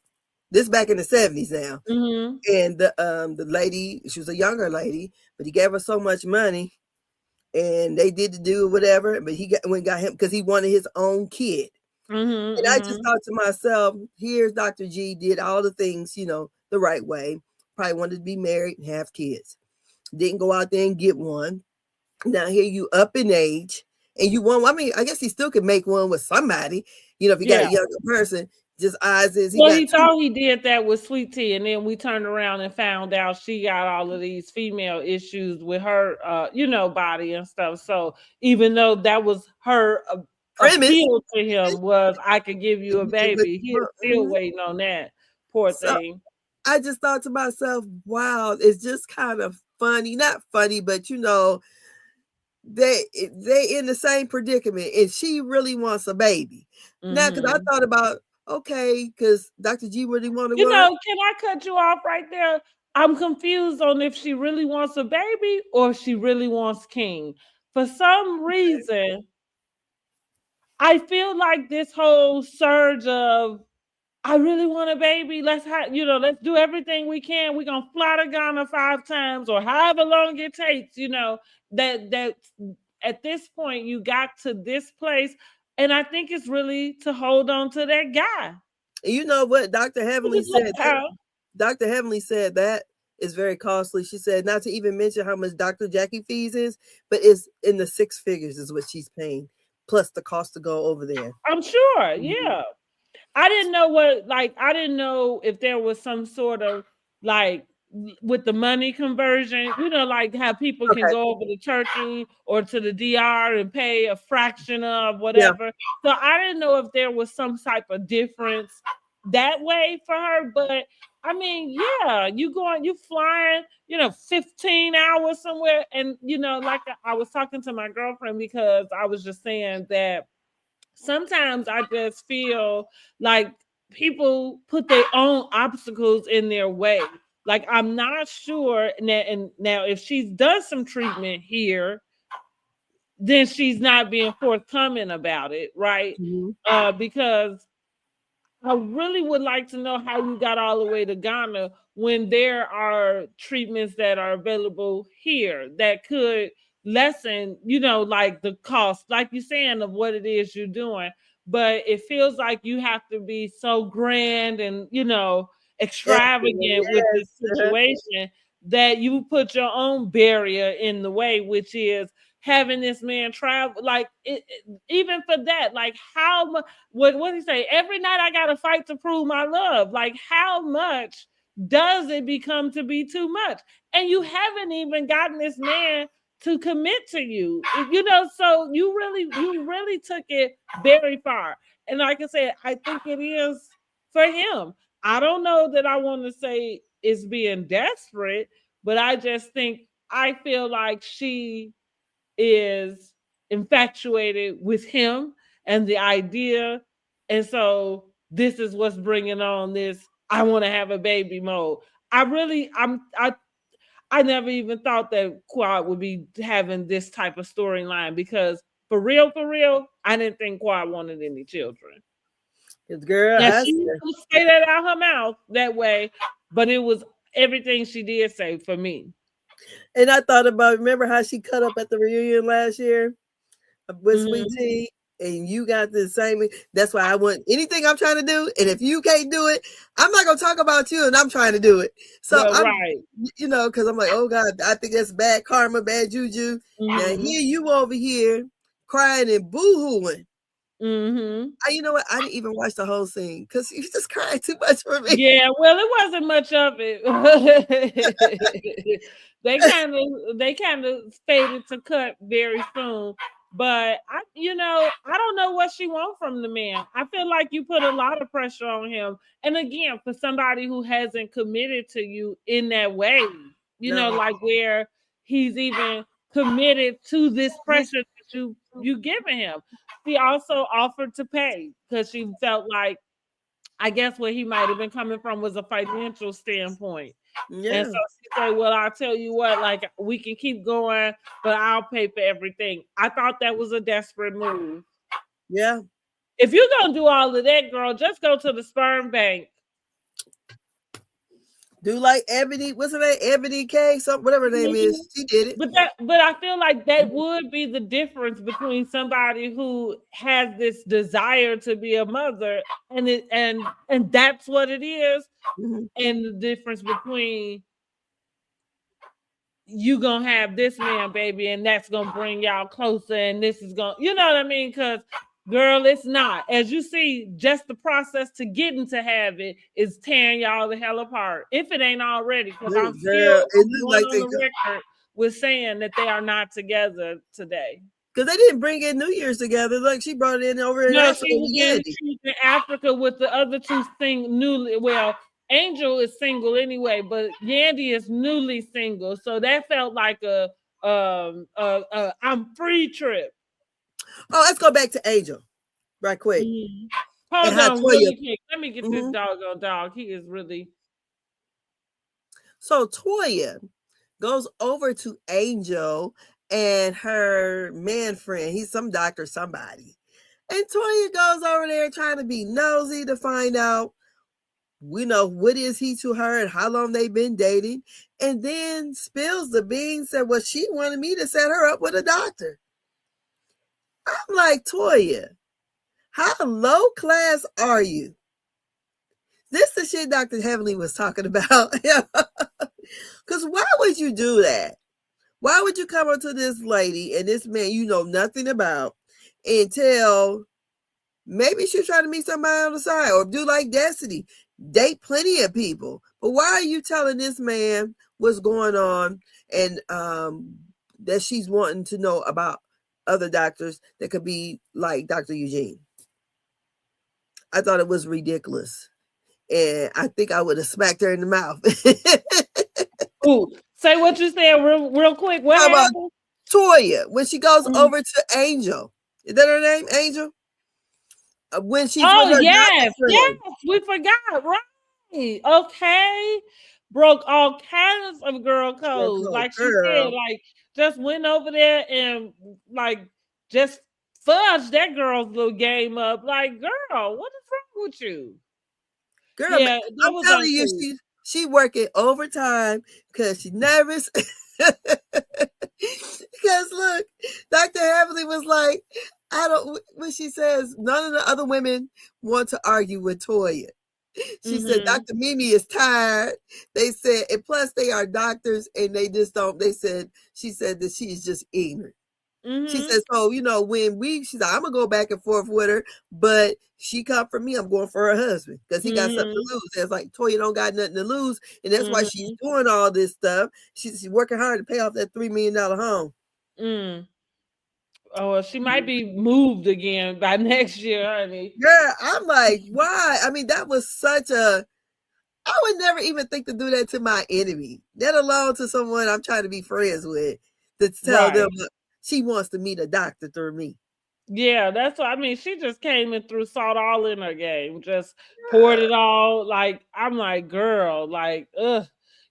This back in the 70s now. Mm-hmm. And the lady, she was a younger lady, but he gave her so much money. And they did the do whatever, but he went and got him because he wanted his own kid. Mm-hmm, and I just thought to myself, here's Dr. G, did all the things, you know, the right way. Probably wanted to be married and have kids. Didn't go out there and get one. Now here you up in age and you want, I mean, I guess he still could make one with somebody, you know, if you got a younger person. Just eyes is he thought he did that with Sweet Tea, and then we turned around and found out she got all of these female issues with her you know, body and stuff. So even though that was her appeal to him was I could give you a baby, he's still waiting on that. Poor thing. I just thought to myself, wow, it's just kind of funny, not funny, but you know, they in the same predicament, and she really wants a baby. Now, because I thought about, okay, because Dr. G really wanted one. Know, can I cut you off right there? I'm confused on if she really wants a baby or if she really wants King. For some reason, I feel like this whole surge of I really want a baby. Let's do everything we can. We're gonna fly to Ghana 5 times or however long it takes, you know, that at this point you got to this place. And I think it's really to hold on to that guy. You know what Dr. Heavenly said? Dr. Heavenly said that is very costly. She said not to even mention how much Dr. Jackie fees is, but it's in the 6 figures is what she's paying, plus the cost to go over there. I'm sure, yeah. I didn't know if there was some sort of like with the money conversion, you know, like how people can go over to Turkey or to the DR and pay a fraction of whatever. Yeah. So I didn't know if there was some type of difference that way for her. But I mean, yeah, you flying, you know, 15 hours somewhere. And, you know, like I was talking to my girlfriend because I was just saying that sometimes I just feel like people put their own obstacles in their way. Like I'm not sure and now if she's done some treatment here, then she's not being forthcoming about it, right? Mm-hmm. Because I really would like to know how you got all the way to Ghana when there are treatments that are available here that could lessen, like the cost, like you're saying, of what it is you're doing. But it feels like you have to be so grand and, extravagant with this Yes. situation that you put your own barrier in the way, which is having this man travel. Like, even for that, like, how much, what did he say? Every night I got to fight to prove my love. Like, how much does it become to be too much? And you haven't even gotten this man to commit to you, so you really took it very far. And like I said, I think it is for him. I don't know that I want to say it's being desperate, but I just think, I feel like she is infatuated with him and the idea. And so this is what's bringing on this I want to have a baby mode. I never even thought that Quad would be having this type of storyline, because for real, I didn't think Quad wanted any children. Girl, Now, I she said, didn't say that out her mouth that way, but it was everything she did say for me. and I thought about, remember how she cut up at the reunion last year with Sweet Mhm. Tea? And you got the same. That's why I want anything I'm trying to do. And if you can't do it, I'm not gonna talk about you. And I'm trying to do it. So Well, I'm, right. because I'm like, oh God, I think that's bad karma, bad juju. Now Mhm. here you over here crying and boo-hooing. Mhm. You know what? I didn't even watch the whole scene because you just cried too much for me. Yeah, well, it wasn't much of it. they kind of faded to cut very soon. But I don't know what she wants from the man. I feel like you put a lot of pressure on him. And again, for somebody who hasn't committed to you in that way, No. like where he's even committed to this pressure that you giving him. She also offered to pay because she felt like, I guess, where he might have been coming from was a financial standpoint. And Yeah. so she said, well, I'll tell you what, like, we can keep going, but I'll pay for everything. I thought that was a desperate move. Yeah. If you're going to do all of that, girl, just go to the sperm bank. Do like Ebony, what's her name? Ebony K, something, whatever her name is. She did it. But I feel like that would be the difference between somebody who has this desire to be a mother, and that's what it is, Mhm. and the difference between you gonna have this man, baby, and that's gonna bring y'all closer, and this is gonna, you know what I mean? Because, girl, it's not. As you see, just the process to getting to have it is tearing y'all the hell apart, if it ain't already. Because I'm Girl, still it looked going like on they, the record with saying that they are not together today. because they didn't bring in New Year's together. Look, she brought it in over in No, Africa she with was Yandy. in Africa with the other two newly. Well, Angel is single anyway, but Yandy is newly single, so that felt like a I'm free trip. Oh, let's go back to Angel right quick. Mhm. And Hold how on, Toya. really quick. Let me get this Mhm. doggone dog. He is really. So Toya goes over to Angel and her man friend. He's some doctor, somebody. And Toya goes over there trying to be nosy to find out, what is he to her and how long they've been dating. And then spills the beans, said, well, she wanted me to set her up with a doctor. I'm like, Toya, how low class are you? This the shit Dr. Heavenly was talking about. Because why would you do that? Why would you come up to this lady and this man you know nothing about and tell, maybe she's trying to meet somebody on the side or do like Destiny, date plenty of people. But why are you telling this man what's going on and that she's wanting to know about other doctors that could be like Dr. Eugene? I thought it was ridiculous. And I think I would have smacked her in the mouth. Ooh, say what you said real quick. What How about happened? Toya when she goes Mhm. over to Angel? Is that her name, Angel? When she's with Oh, her doctor yes, yes, friend. we forgot. Right. Okay. Broke all kinds of girl codes. Like she said, Girl, like, just went over there and, like, just fudged that girl's little game up. Like, girl, what is wrong with you? girl, Yeah, that I'm was telling you, uncool. She working overtime because she's nervous. Because look, Dr. Heavenly was like, I don't, when she says none of the other women want to argue with Toya. She said Dr. Mimi is tired. They said, and plus they are doctors and they just don't, she said that she is just ignorant. She says, so, when she's like, I'm going to go back and forth with her, but she come for me, I'm going for her husband because he got something to lose. It's like, Toya don't got nothing to lose. And that's why she's doing all this stuff. She's working hard to pay off that $3 million home. Oh, she might be moved again by next year, honey. Yeah, I'm like, why? I mean, that was I would never even think to do that to my enemy, let alone to someone I'm trying to be friends with, to tell them she wants to meet a doctor through me. Yeah, that's what I mean. She just came and threw salt all in her game, just poured it all. Like, I'm like, girl, like,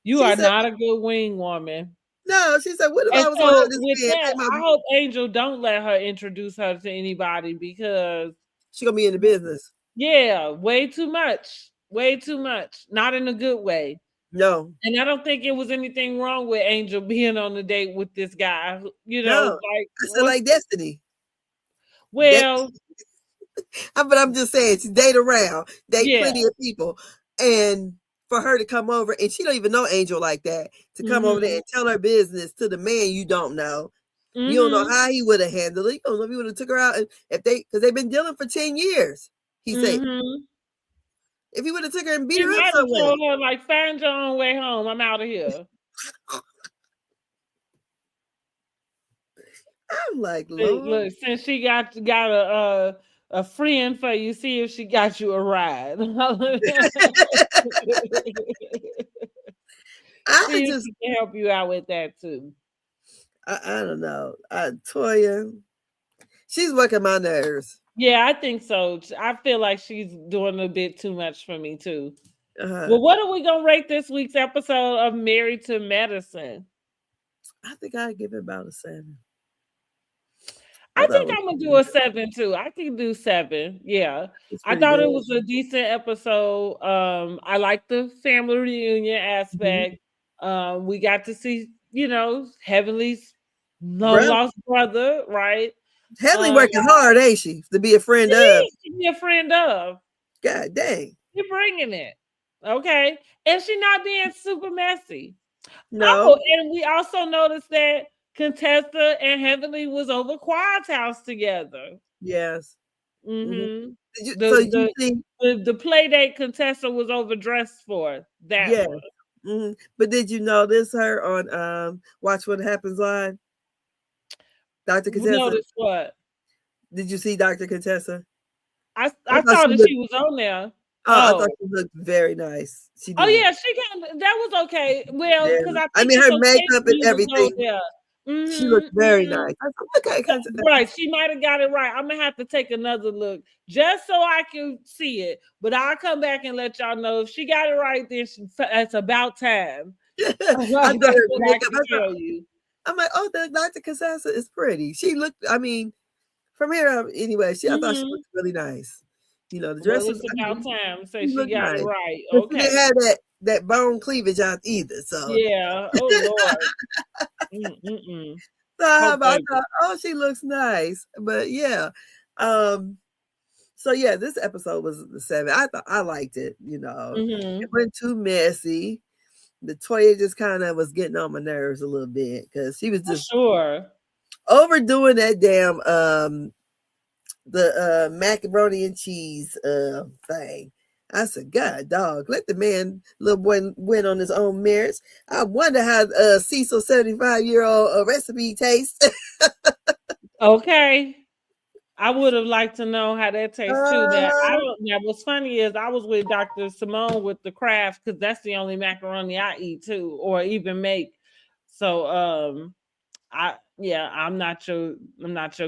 you are not a good wing woman. No, she said, what if I was so on this with that, I hope Angel don't let her introduce her to anybody because she's gonna be in the business. Yeah, way too much. Way too much. Not in a good way. No. And I don't think it was anything wrong with Angel being on the date with this guy. No. Like Destiny. Well, but I'm just saying, she date around, date plenty of people, and for her to come over, and she don't even know Angel like that, to come over there and tell her business to the man you don't know. You don't know how he would have handled it. You don't know if he would have took her out, and because they've been dealing for 10 years. He said, if he would have took her and beat her up somewhere, told her like, find your own way home. I'm out of here. I'm like, Lord. Look, since she got a friend for you, see if she got you a ride. See if she can help you out with that too. I don't know. Toya, she's working my nerves. Yeah, I think so. I feel like she's doing a bit too much for me too. Well, what are we gonna rate this week's episode of Married to Medicine? I think I'd give it about a 7. I think I'm gonna do a 7 too. I can do 7. Yeah, I thought it was a decent episode. I like the family reunion aspect. We got to see, Heavenly's lost brother, right? Heavenly working hard, ain't she? To be a friend of. To be a friend of. God dang. You're bringing it. Okay. And she not being super messy. No. Oh, and we also noticed that Contessa and Heavenly was over Quad's house together. Yes. The play date Contessa was overdressed for. That one. But did you notice her on Watch What Happens Live? Dr. Contessa. Notice what? Did you see Dr. Contessa? I saw that she was on there. I thought she looked very nice. Yeah, that was okay. Well, because I mean her makeup and everything. She looked very nice. Okay, right. She might have got it right. I'm gonna have to take another look just so I can see it. But I'll come back and let y'all know if she got it right. Then it's about time. I'm like, oh, the Dr. Contessa is pretty. She looked. I mean, from here anyway. I thought she looked really nice. The dress was about time. So she got it right. Okay. She didn't have that bone cleavage out either. So yeah. Oh Lord. So I thought, oh, she looks nice. But yeah. So yeah, this episode was the 7. I liked it. It wasn't too messy. The Toya just kind of was getting on my nerves a little bit because she was just overdoing that damn the macaroni and cheese thing. I said, God, dog, let the little boy win on his own merits. I wonder how Cecil 75-year-old recipe tastes. Okay. I would have liked to know how that tastes too. Now, what's funny is I was with Dr. Simone with the craft because that's the only macaroni I eat too, or even make. So I'm not your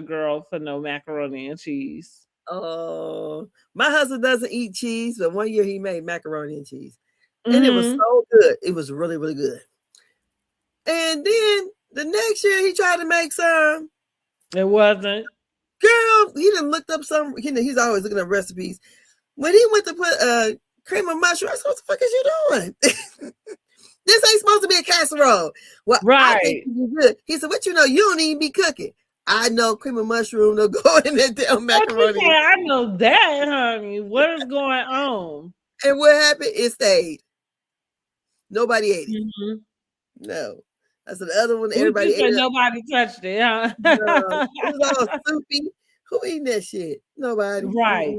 girl for no macaroni and cheese. Oh, my husband doesn't eat cheese, but one year he made macaroni and cheese, and it was so good. It was really, really good. And then the next year he tried to make some. It wasn't. Girl, he done looked up some. He's always looking at recipes. When he went to put cream of mushroom. I said, what the fuck is you doing? This ain't supposed to be a casserole. Well, I think you good. He said, what you know? You don't even be cooking. I know cream of mushroom will go in that damn macaroni. I know that, honey. What is going on? And what happened? It stayed. Nobody ate it. Mm-hmm. No. That's the other one. Everybody ate it. Nobody touched it, huh? No, it was all soupy. Who eating that shit? Nobody. Right.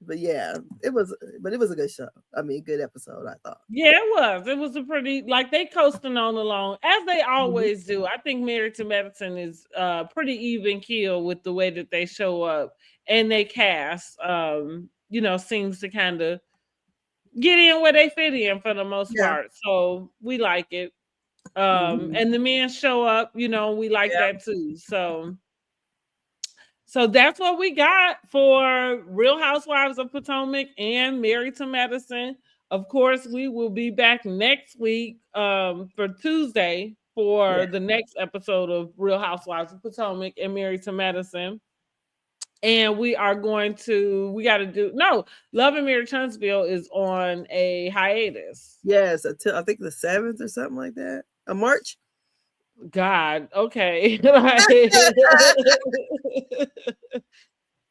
But yeah, it was a good show. I mean, good episode, I thought. Yeah, it was. It was a pretty, like, they coasting on along, as they always do. I think Married to Medicine is pretty even keel with the way that they show up and they cast, seems to kind of get in where they fit in for the most part. So we like it. And the men show up, we like that too. So that's what we got for Real Housewives of Potomac and Married to Medicine. Of course, we will be back next week for Tuesday for the next episode of Real Housewives of Potomac and Married to Medicine. And we got to do, Love and Marriage Huntsville is on a hiatus. Yes, until I think the 7th or something like that. Of March? God, okay. They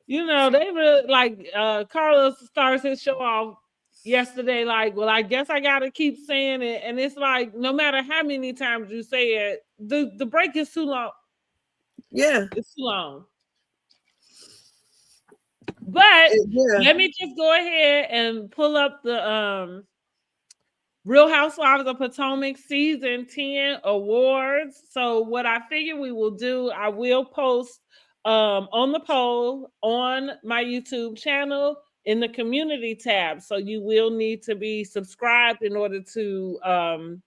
really, like, Carlos starts his show off yesterday, like, well, I guess I gotta keep saying it. And it's like, no matter how many times you say it, the break is too long. Yeah. It's too long. But let me just go ahead and pull up the Real Housewives of Potomac Season 10 awards. So what I figure we will do, I will post on the poll on my YouTube channel in the community tab. So you will need to be subscribed in order to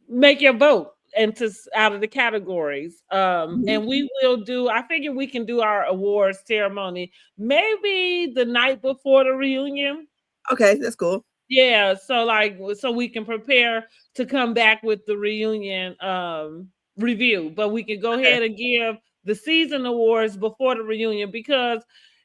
make your vote out of the categories. And we will do, I figure we can do our awards ceremony maybe the night before the reunion. Okay, that's cool. Yeah, so we can prepare to come back with the reunion review, but we can go ahead and give the season awards before the reunion because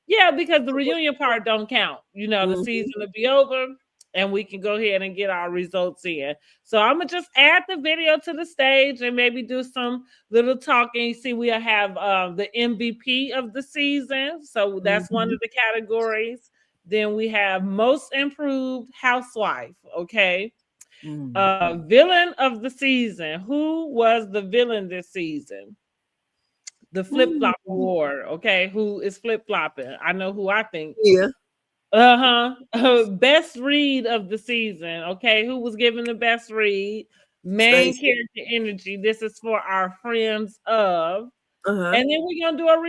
the reunion part don't count. The season will be over and we can go ahead and get our results in. So I'm gonna just add the video to the stage and maybe do some little talking. See, we'll have the MVP of the season. So that's one of the categories. Then we have Most Improved Housewife, okay? Villain of the season. Who was the villain this season? The flip-flop award, okay? Who is flip-flopping? I know who I think. Yeah. Best read of the season, okay? Who was given the best read? Main character energy. This is for our friends of. And then we're going to do a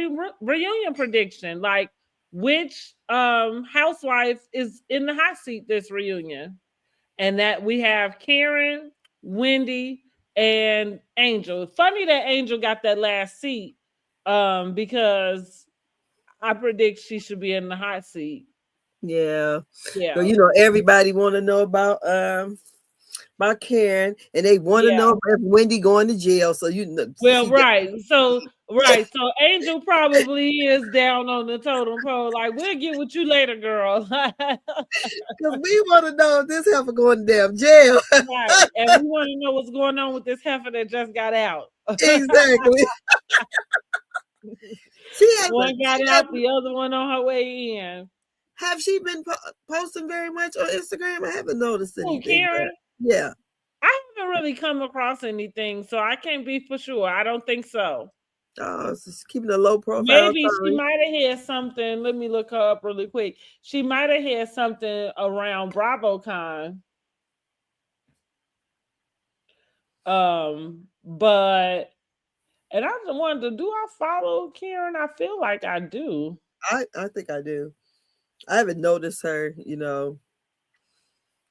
reunion prediction, like, which housewife is in the hot seat this reunion? And that we have Karen, Wendy, and Angel. Funny that Angel got that last seat because I predict she should be in the hot seat. Yeah. So, everybody want to know about Karen, and they want to know if Wendy going to jail. So right. So Angel probably is down on the totem pole. Like, we'll get with you later, girl. Because we want to know if this heifer going to damn jail. Right. And we want to know what's going on with this heifer that just got out. Exactly. One got out, the other one on her way in. Have she been posting very much on Instagram? I haven't noticed anything. Karen? Yeah. I haven't really come across anything, so I can't be for sure. I don't think so. Oh, it's just keeping a low profile. Maybe she might have had something. Let me look her up really quick. She might have had something around BravoCon. But and I just wondered, do I follow Karen? I feel like I do. I think I do. I haven't noticed her,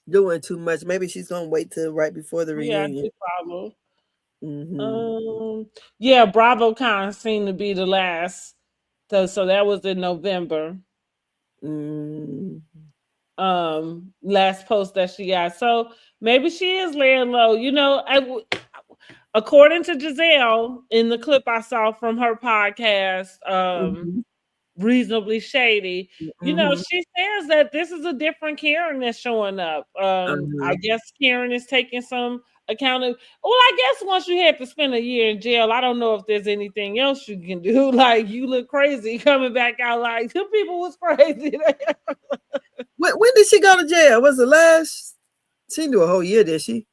doing too much. Maybe she's gonna wait till right before the reunion. Yeah, follow. BravoCon seemed to be the last. So that was in November. Last post that she got. So maybe she is laying low. According to Giselle in the clip I saw from her podcast, reasonably shady. Mm-hmm. She says that this is a different Karen that's showing up. I guess Karen is taking some account of. Well, I guess once you had to spend a year in jail, I don't know if there's anything else you can do. Like, you look crazy coming back out like the people was crazy. When did she go to jail? Was it last? She didn't do a whole year, did she?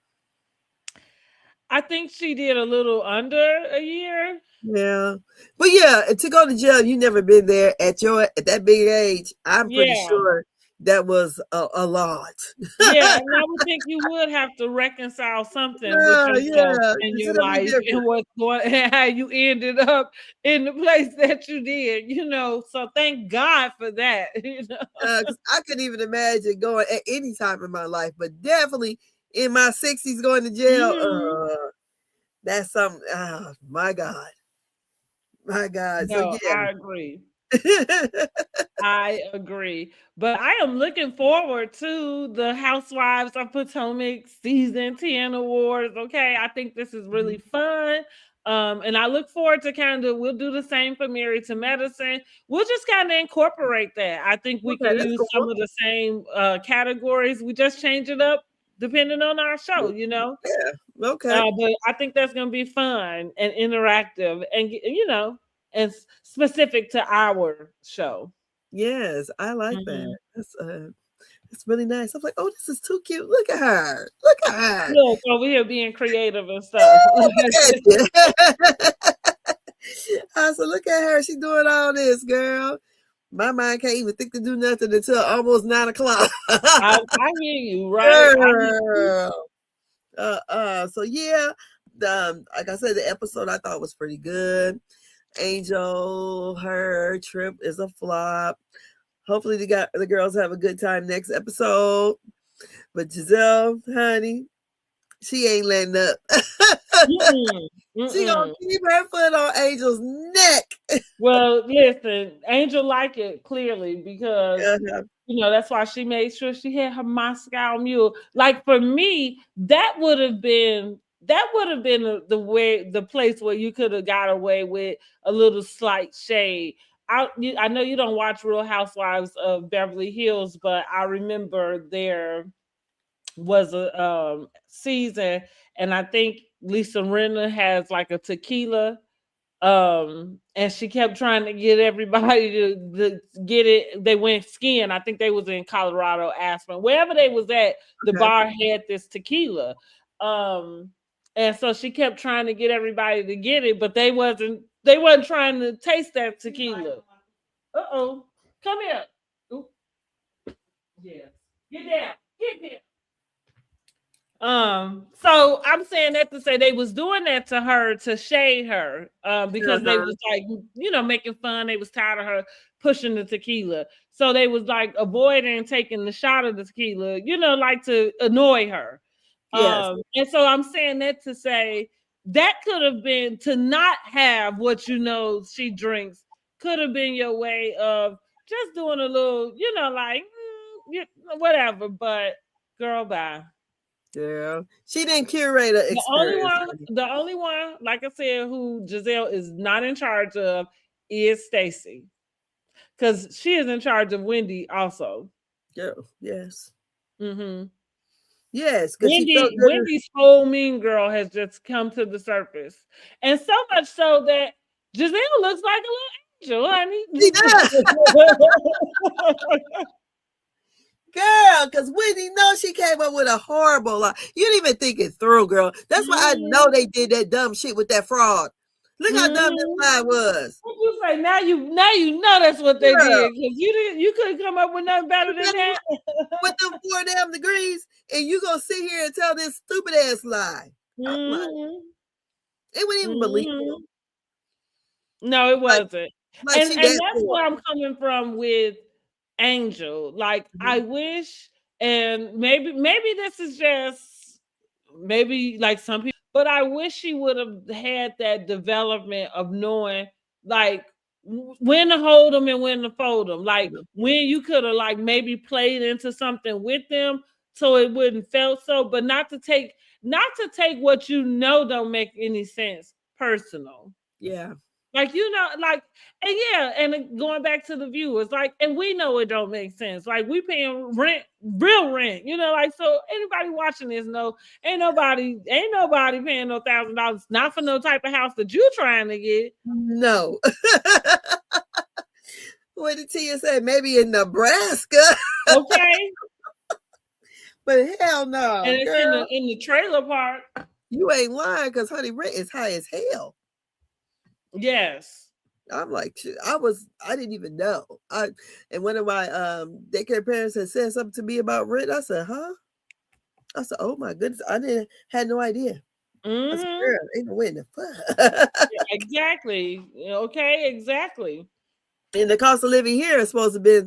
I think she did a little under a year. Yeah, but yeah, to go to jail, you never been there at that big age. I'm pretty Yeah. sure that was a lot. Yeah, and I would think you would have to reconcile something with Yeah, yourself yeah, and it's your gonna be life and different. what's going and how you ended up in the place that you did, So thank God for that. 'Cause I couldn't even imagine going at any time in my life, but definitely in my 60s going to jail. Mhm. That's something. Oh my God, my God. So No, yeah. I agree. I agree. But I am looking forward to the Housewives of Potomac season 10 awards. Okay. I think this is really fun. And I look forward to we'll do the same for Married to Medicine. We'll just kind of incorporate that. I think we Okay, can that's use some cool. of the same categories. We just change it up depending on our show. Yeah. Okay. But I think that's going to be fun and interactive and specific to our show. Yes, I like that. Mhm. That's really nice. I'm like, oh, this is too cute. Look at her. Look at her. Look, over here being creative and stuff. Look at you. I said, look at her. She doing all this, girl. My mind can't even think to do nothing until almost 9 o'clock. I hear you, right? I hear you. Girl. So yeah, like I said, the episode I thought was pretty good. Angel, her trip is a flop. Hopefully the girls have a good time next episode. But Giselle, honey, she ain't letting up. Mm-mm, She gonna mm-mm. keep her foot on Angel's neck. Well, listen, Angel like it clearly because Uh-huh. that's why she made sure she had her Moscow Mule. Like, for me, that would have been the place where you could have got away with a little slight shade. I know you don't watch Real Housewives of Beverly Hills, but I remember there was a season, and I think Lisa Rinna has like a tequila, and she kept trying to get everybody to get it. They went skiing. I think they was in Colorado, Aspen, wherever they was at. The Okay. bar had this tequila, and so she kept trying to get everybody to get it, but they wasn't trying to taste that tequila. Uh-oh, come here. Ooh. Yeah, get down, get down. So I'm saying that to say they was doing that to her to shade her, because they Uh-huh. was like, making fun. They was tired of her pushing the tequila, so they was like avoiding taking the shot of the tequila, like to annoy her. Yes. And so I'm saying that to say that could have been to not have what she drinks could have been your way of just doing a little, like whatever. But girl, bye. Yeah. She didn't curate an The only experience. one, the only one, like I said, who Giselle is not in charge of is Stacy, because she is in charge of Wendy also. Yeah. Yes. hmm Yes, because she felt good. Wendy's whole mean girl has just come to the surface, and so much so that Giselle looks like a little angel, honey. She does. Girl, because Whitney knows she came up with a horrible lie. You didn't even think it through, girl. That's why I know they did that dumb shit with that fraud. Look how dumb this lie was. What you say? Now you know that's what they Girl, did, because you couldn't come up with nothing better than that. with them 4 damn degrees, and you gonna sit here and tell this stupid ass lie. I'm like, it wasn't even believable. No, it Like, wasn't. like And she and that that's poor. where I'm coming from with Angel. Like, I wish, and maybe this is just maybe like some people, but I wish she would have had that development of knowing, like, when to hold them and when to fold them. Like, when you could have like maybe played into something with them so it wouldn't felt so, but not to take what don't make any sense personal. Yeah. Like, like, and yeah, and going back to the viewers, like, and we know it don't make sense. Like, we paying rent, real rent, like, so anybody watching this know ain't nobody paying no $1,000, not for no type of house that you trying to get. No. What did Tia say? Maybe in Nebraska. Okay. But hell no. And it's girl. in the trailer park. You ain't lying, because honey, rent is high as hell. Yes. I'm like, I didn't even know. And one of my daycare parents had said something to me about rent. I said, huh? I said, oh my goodness, had no idea. I said, girl, ain't no way in the fuck. Exactly. Okay, exactly. And the cost of living here is supposed to be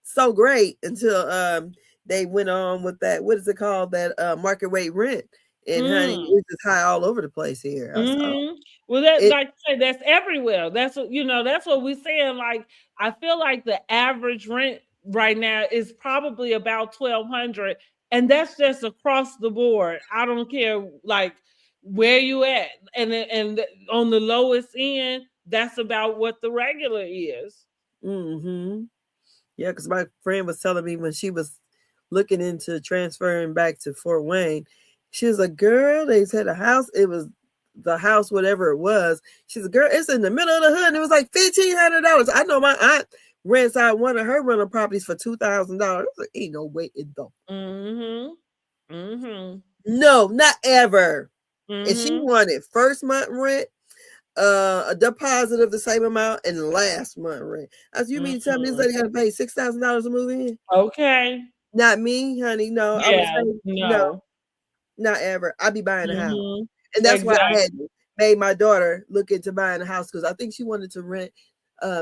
so great until they went on with that. What is it called? That market rate rent. And honey, it's just high all over the place here. I said, oh. Well, like I say, that's everywhere. That's what that's what we're saying. Like, I feel like the average rent right now is probably about $1,200, and that's just across the board. I don't care like where you at, and on the lowest end, that's about what the regular is. Mm-hmm. Yeah, because my friend was telling me when she was looking into transferring back to Fort Wayne, she was like, girl, they said a house. It was the house, whatever it was. She's a girl, it's in the middle of the hood. And it was like $1,500. I know my aunt rents out one of her rental properties for $2,000. Like, ain't no way it don't. No, not ever. And she wanted first month rent, a deposit of the same amount, and last month rent. I said, you mean to tell me this lady got to pay $6,000 to move in? Okay. Not me, honey. No, Yeah, I would say no, not ever. I'd be buying a house. And that's why I had made my daughter look into buying a house, because I think she wanted to rent.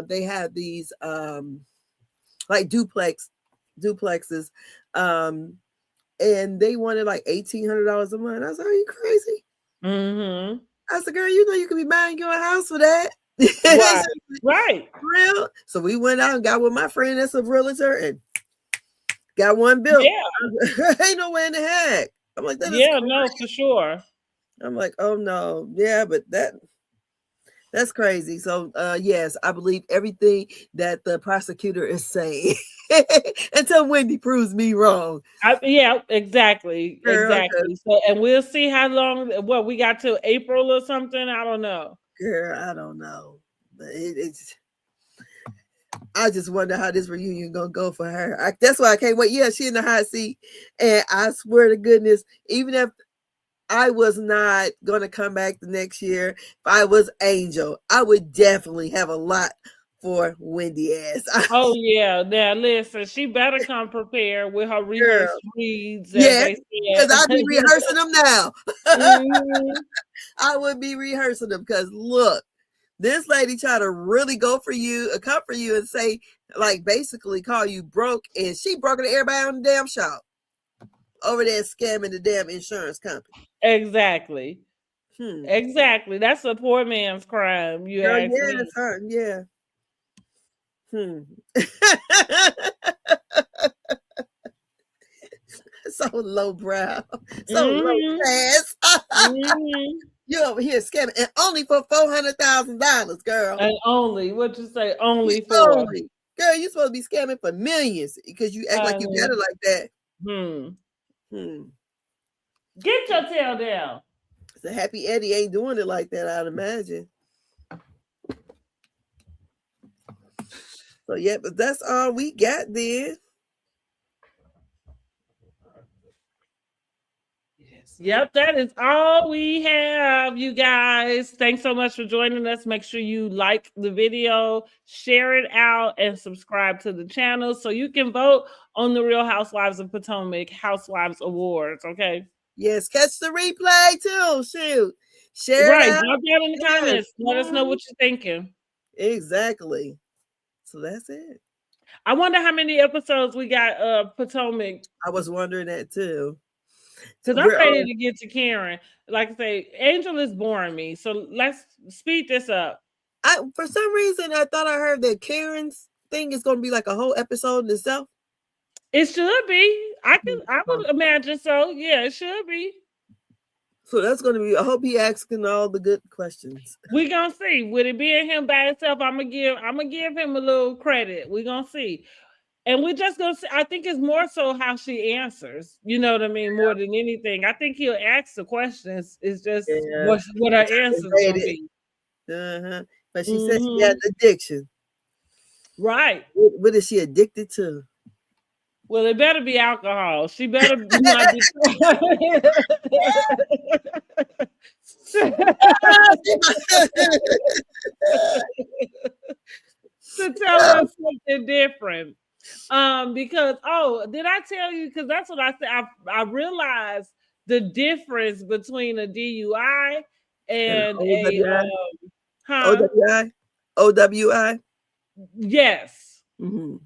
They have these like duplexes, and they wanted like $1,800 a month. I was like, are you crazy? I said, girl, you could be buying your house for that. Right. Real. So we went out and got with my friend that's a realtor and got one built. Yeah. Ain't no way in the heck. I'm like, that is crazy. No, for sure. I'm like, oh no. Yeah, but that's crazy. So yes, I believe everything that the prosecutor is saying until Wendy proves me wrong. Yeah, exactly. Girl, exactly. So, and we'll see how long, what we got till April or something. I don't know. Girl, I don't know. But it's I just wonder how this reunion gonna go for her. That's why I can't wait. Yeah, she in the hot seat. And I swear to goodness, even if I was not gonna come back the next year, if I was Angel, I would definitely have a lot for Wendy ass. Oh yeah, now listen, she better come prepared with her rehearsed reads. Yeah, because I'll be rehearsing them now. I would be rehearsing them because look, this lady tried to really go for you, come for you, and say, like, basically call you broke, and she broke it to everybody on the damn shop over there scamming the damn insurance company. Exactly. Exactly. That's a poor man's crime. You ask me. Yeah. So lowbrow, so low class. You over here scamming, and only for $400,000, girl. And only, what you say? Only for only. Girl, you supposed to be scamming for millions because you act like you got it like that. Get your tail down. So Happy Eddie ain't doing it like that, I'd imagine. So yeah, but that's all we got then. Yep, that is all we have, you guys. Thanks so much for joining us. Make sure you like the video, share it out, and subscribe to the channel so you can vote on the Real Housewives of Potomac Housewives Awards, okay? Yes, catch the replay too. Shoot. Share it out. Drop that in the comments. Let us know what you're thinking. Exactly. So that's it. I wonder how many episodes we got Potomac. I was wondering that too. Because I'm ready to get to Karen. Like I say, Angel is boring me. So let's speed this up. For some reason, I thought I heard that Karen's thing is going to be like a whole episode in itself. It should be. I would imagine so. Yeah, it should be. So that's gonna be. I hope he asking all the good questions. We gonna see. With it being him by himself, I'm gonna give him a little credit. We gonna see. And we're just gonna see. I think it's more so how she answers. You know what I mean? More than anything. I think he'll ask the questions. It's just what her answers gonna be. But she said she had an addiction. Right. What is she addicted to? Well, it better be alcohol. She better not be. To tell us something different. Because did I tell you? Because that's what I said. I realized the difference between a DUI and a OWI. Yes. Mm-hmm.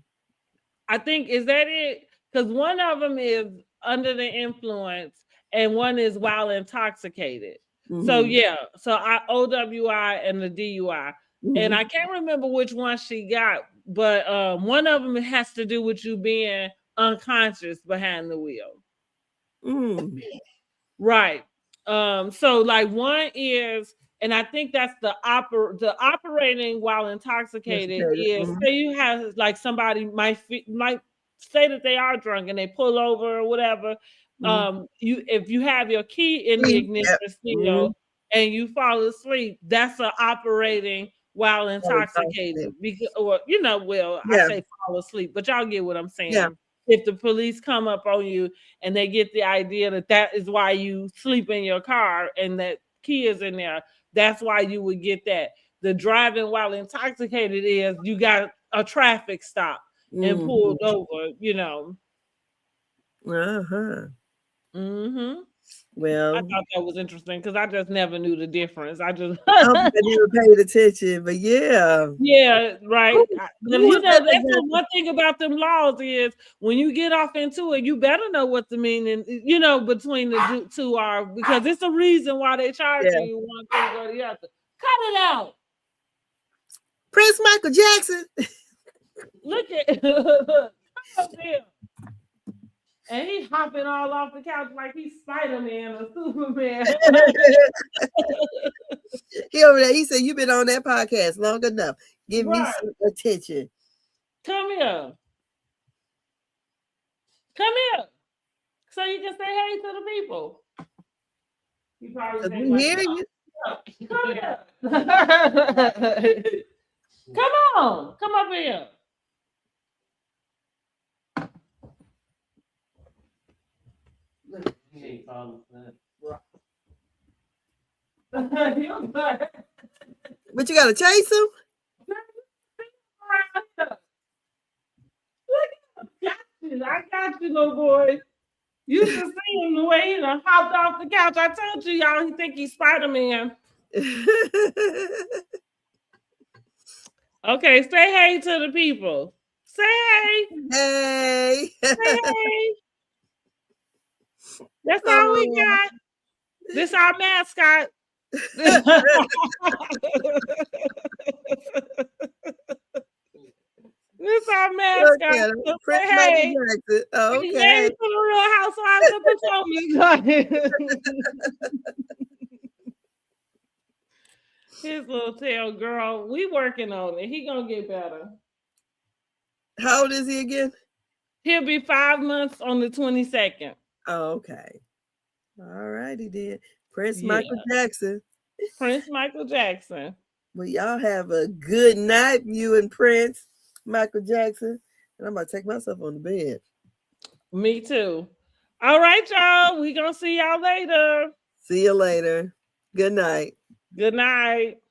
I think, is that it? Because one of them is under the influence and one is while intoxicated. Mm-hmm. So yeah, so OWI and the DUI. Mm-hmm. And I can't remember which one she got, but one of them has to do with you being unconscious behind the wheel. Mm. Right. So like one is, and I think that's the operating while intoxicated is, say you have like somebody might say that they are drunk and they pull over or whatever. If you have your key in the ignition still and you fall asleep, that's an operating while intoxicated. Because, or I say fall asleep, but y'all get what I'm saying. Yeah. If the police come up on you and they get the idea that is why you sleep in your car and that key is in there, that's why you would get that. The driving while intoxicated is you got a traffic stop and pulled over, Well, I thought that was interesting because I just never knew the difference. I didn't even paid attention, but yeah, right. That's the one thing about them laws is when you get off into it, you better know what the meaning, between the two are, because it's a reason why they charging you one thing or the other. Cut it out. Prince Michael Jackson. Look at come up here. And he's hopping all off the couch like he's Spider-Man or Superman. He over there, he said, "You've been on that podcast long enough. Give me some attention." Come here. Come here. So you can say hey to the people. You probably we hear you. Come here. Come on. Come up here. He ain't falling But you gotta chase him? I got you, little boy. You should see him the way he done hopped off the couch. I told you, y'all, he think he's Spider-Man. Okay, say hey to the people. Say hey. Hey. Say hey. That's all we got. This our mascot. This our mascot. Prince Michael Jackson. Okay. He to the Real Housewives of Potomac. His little tail, girl. We working on it. He gonna get better. How old is he again? He'll be 5 months on the 22nd. Oh, okay. All righty then. Prince Michael Jackson. Prince Michael Jackson. Well, y'all have a good night, you and Prince Michael Jackson. And I'm about to take myself on the bed. Me too. All right, y'all. We gonna see y'all later. See you later. Good night. Good night.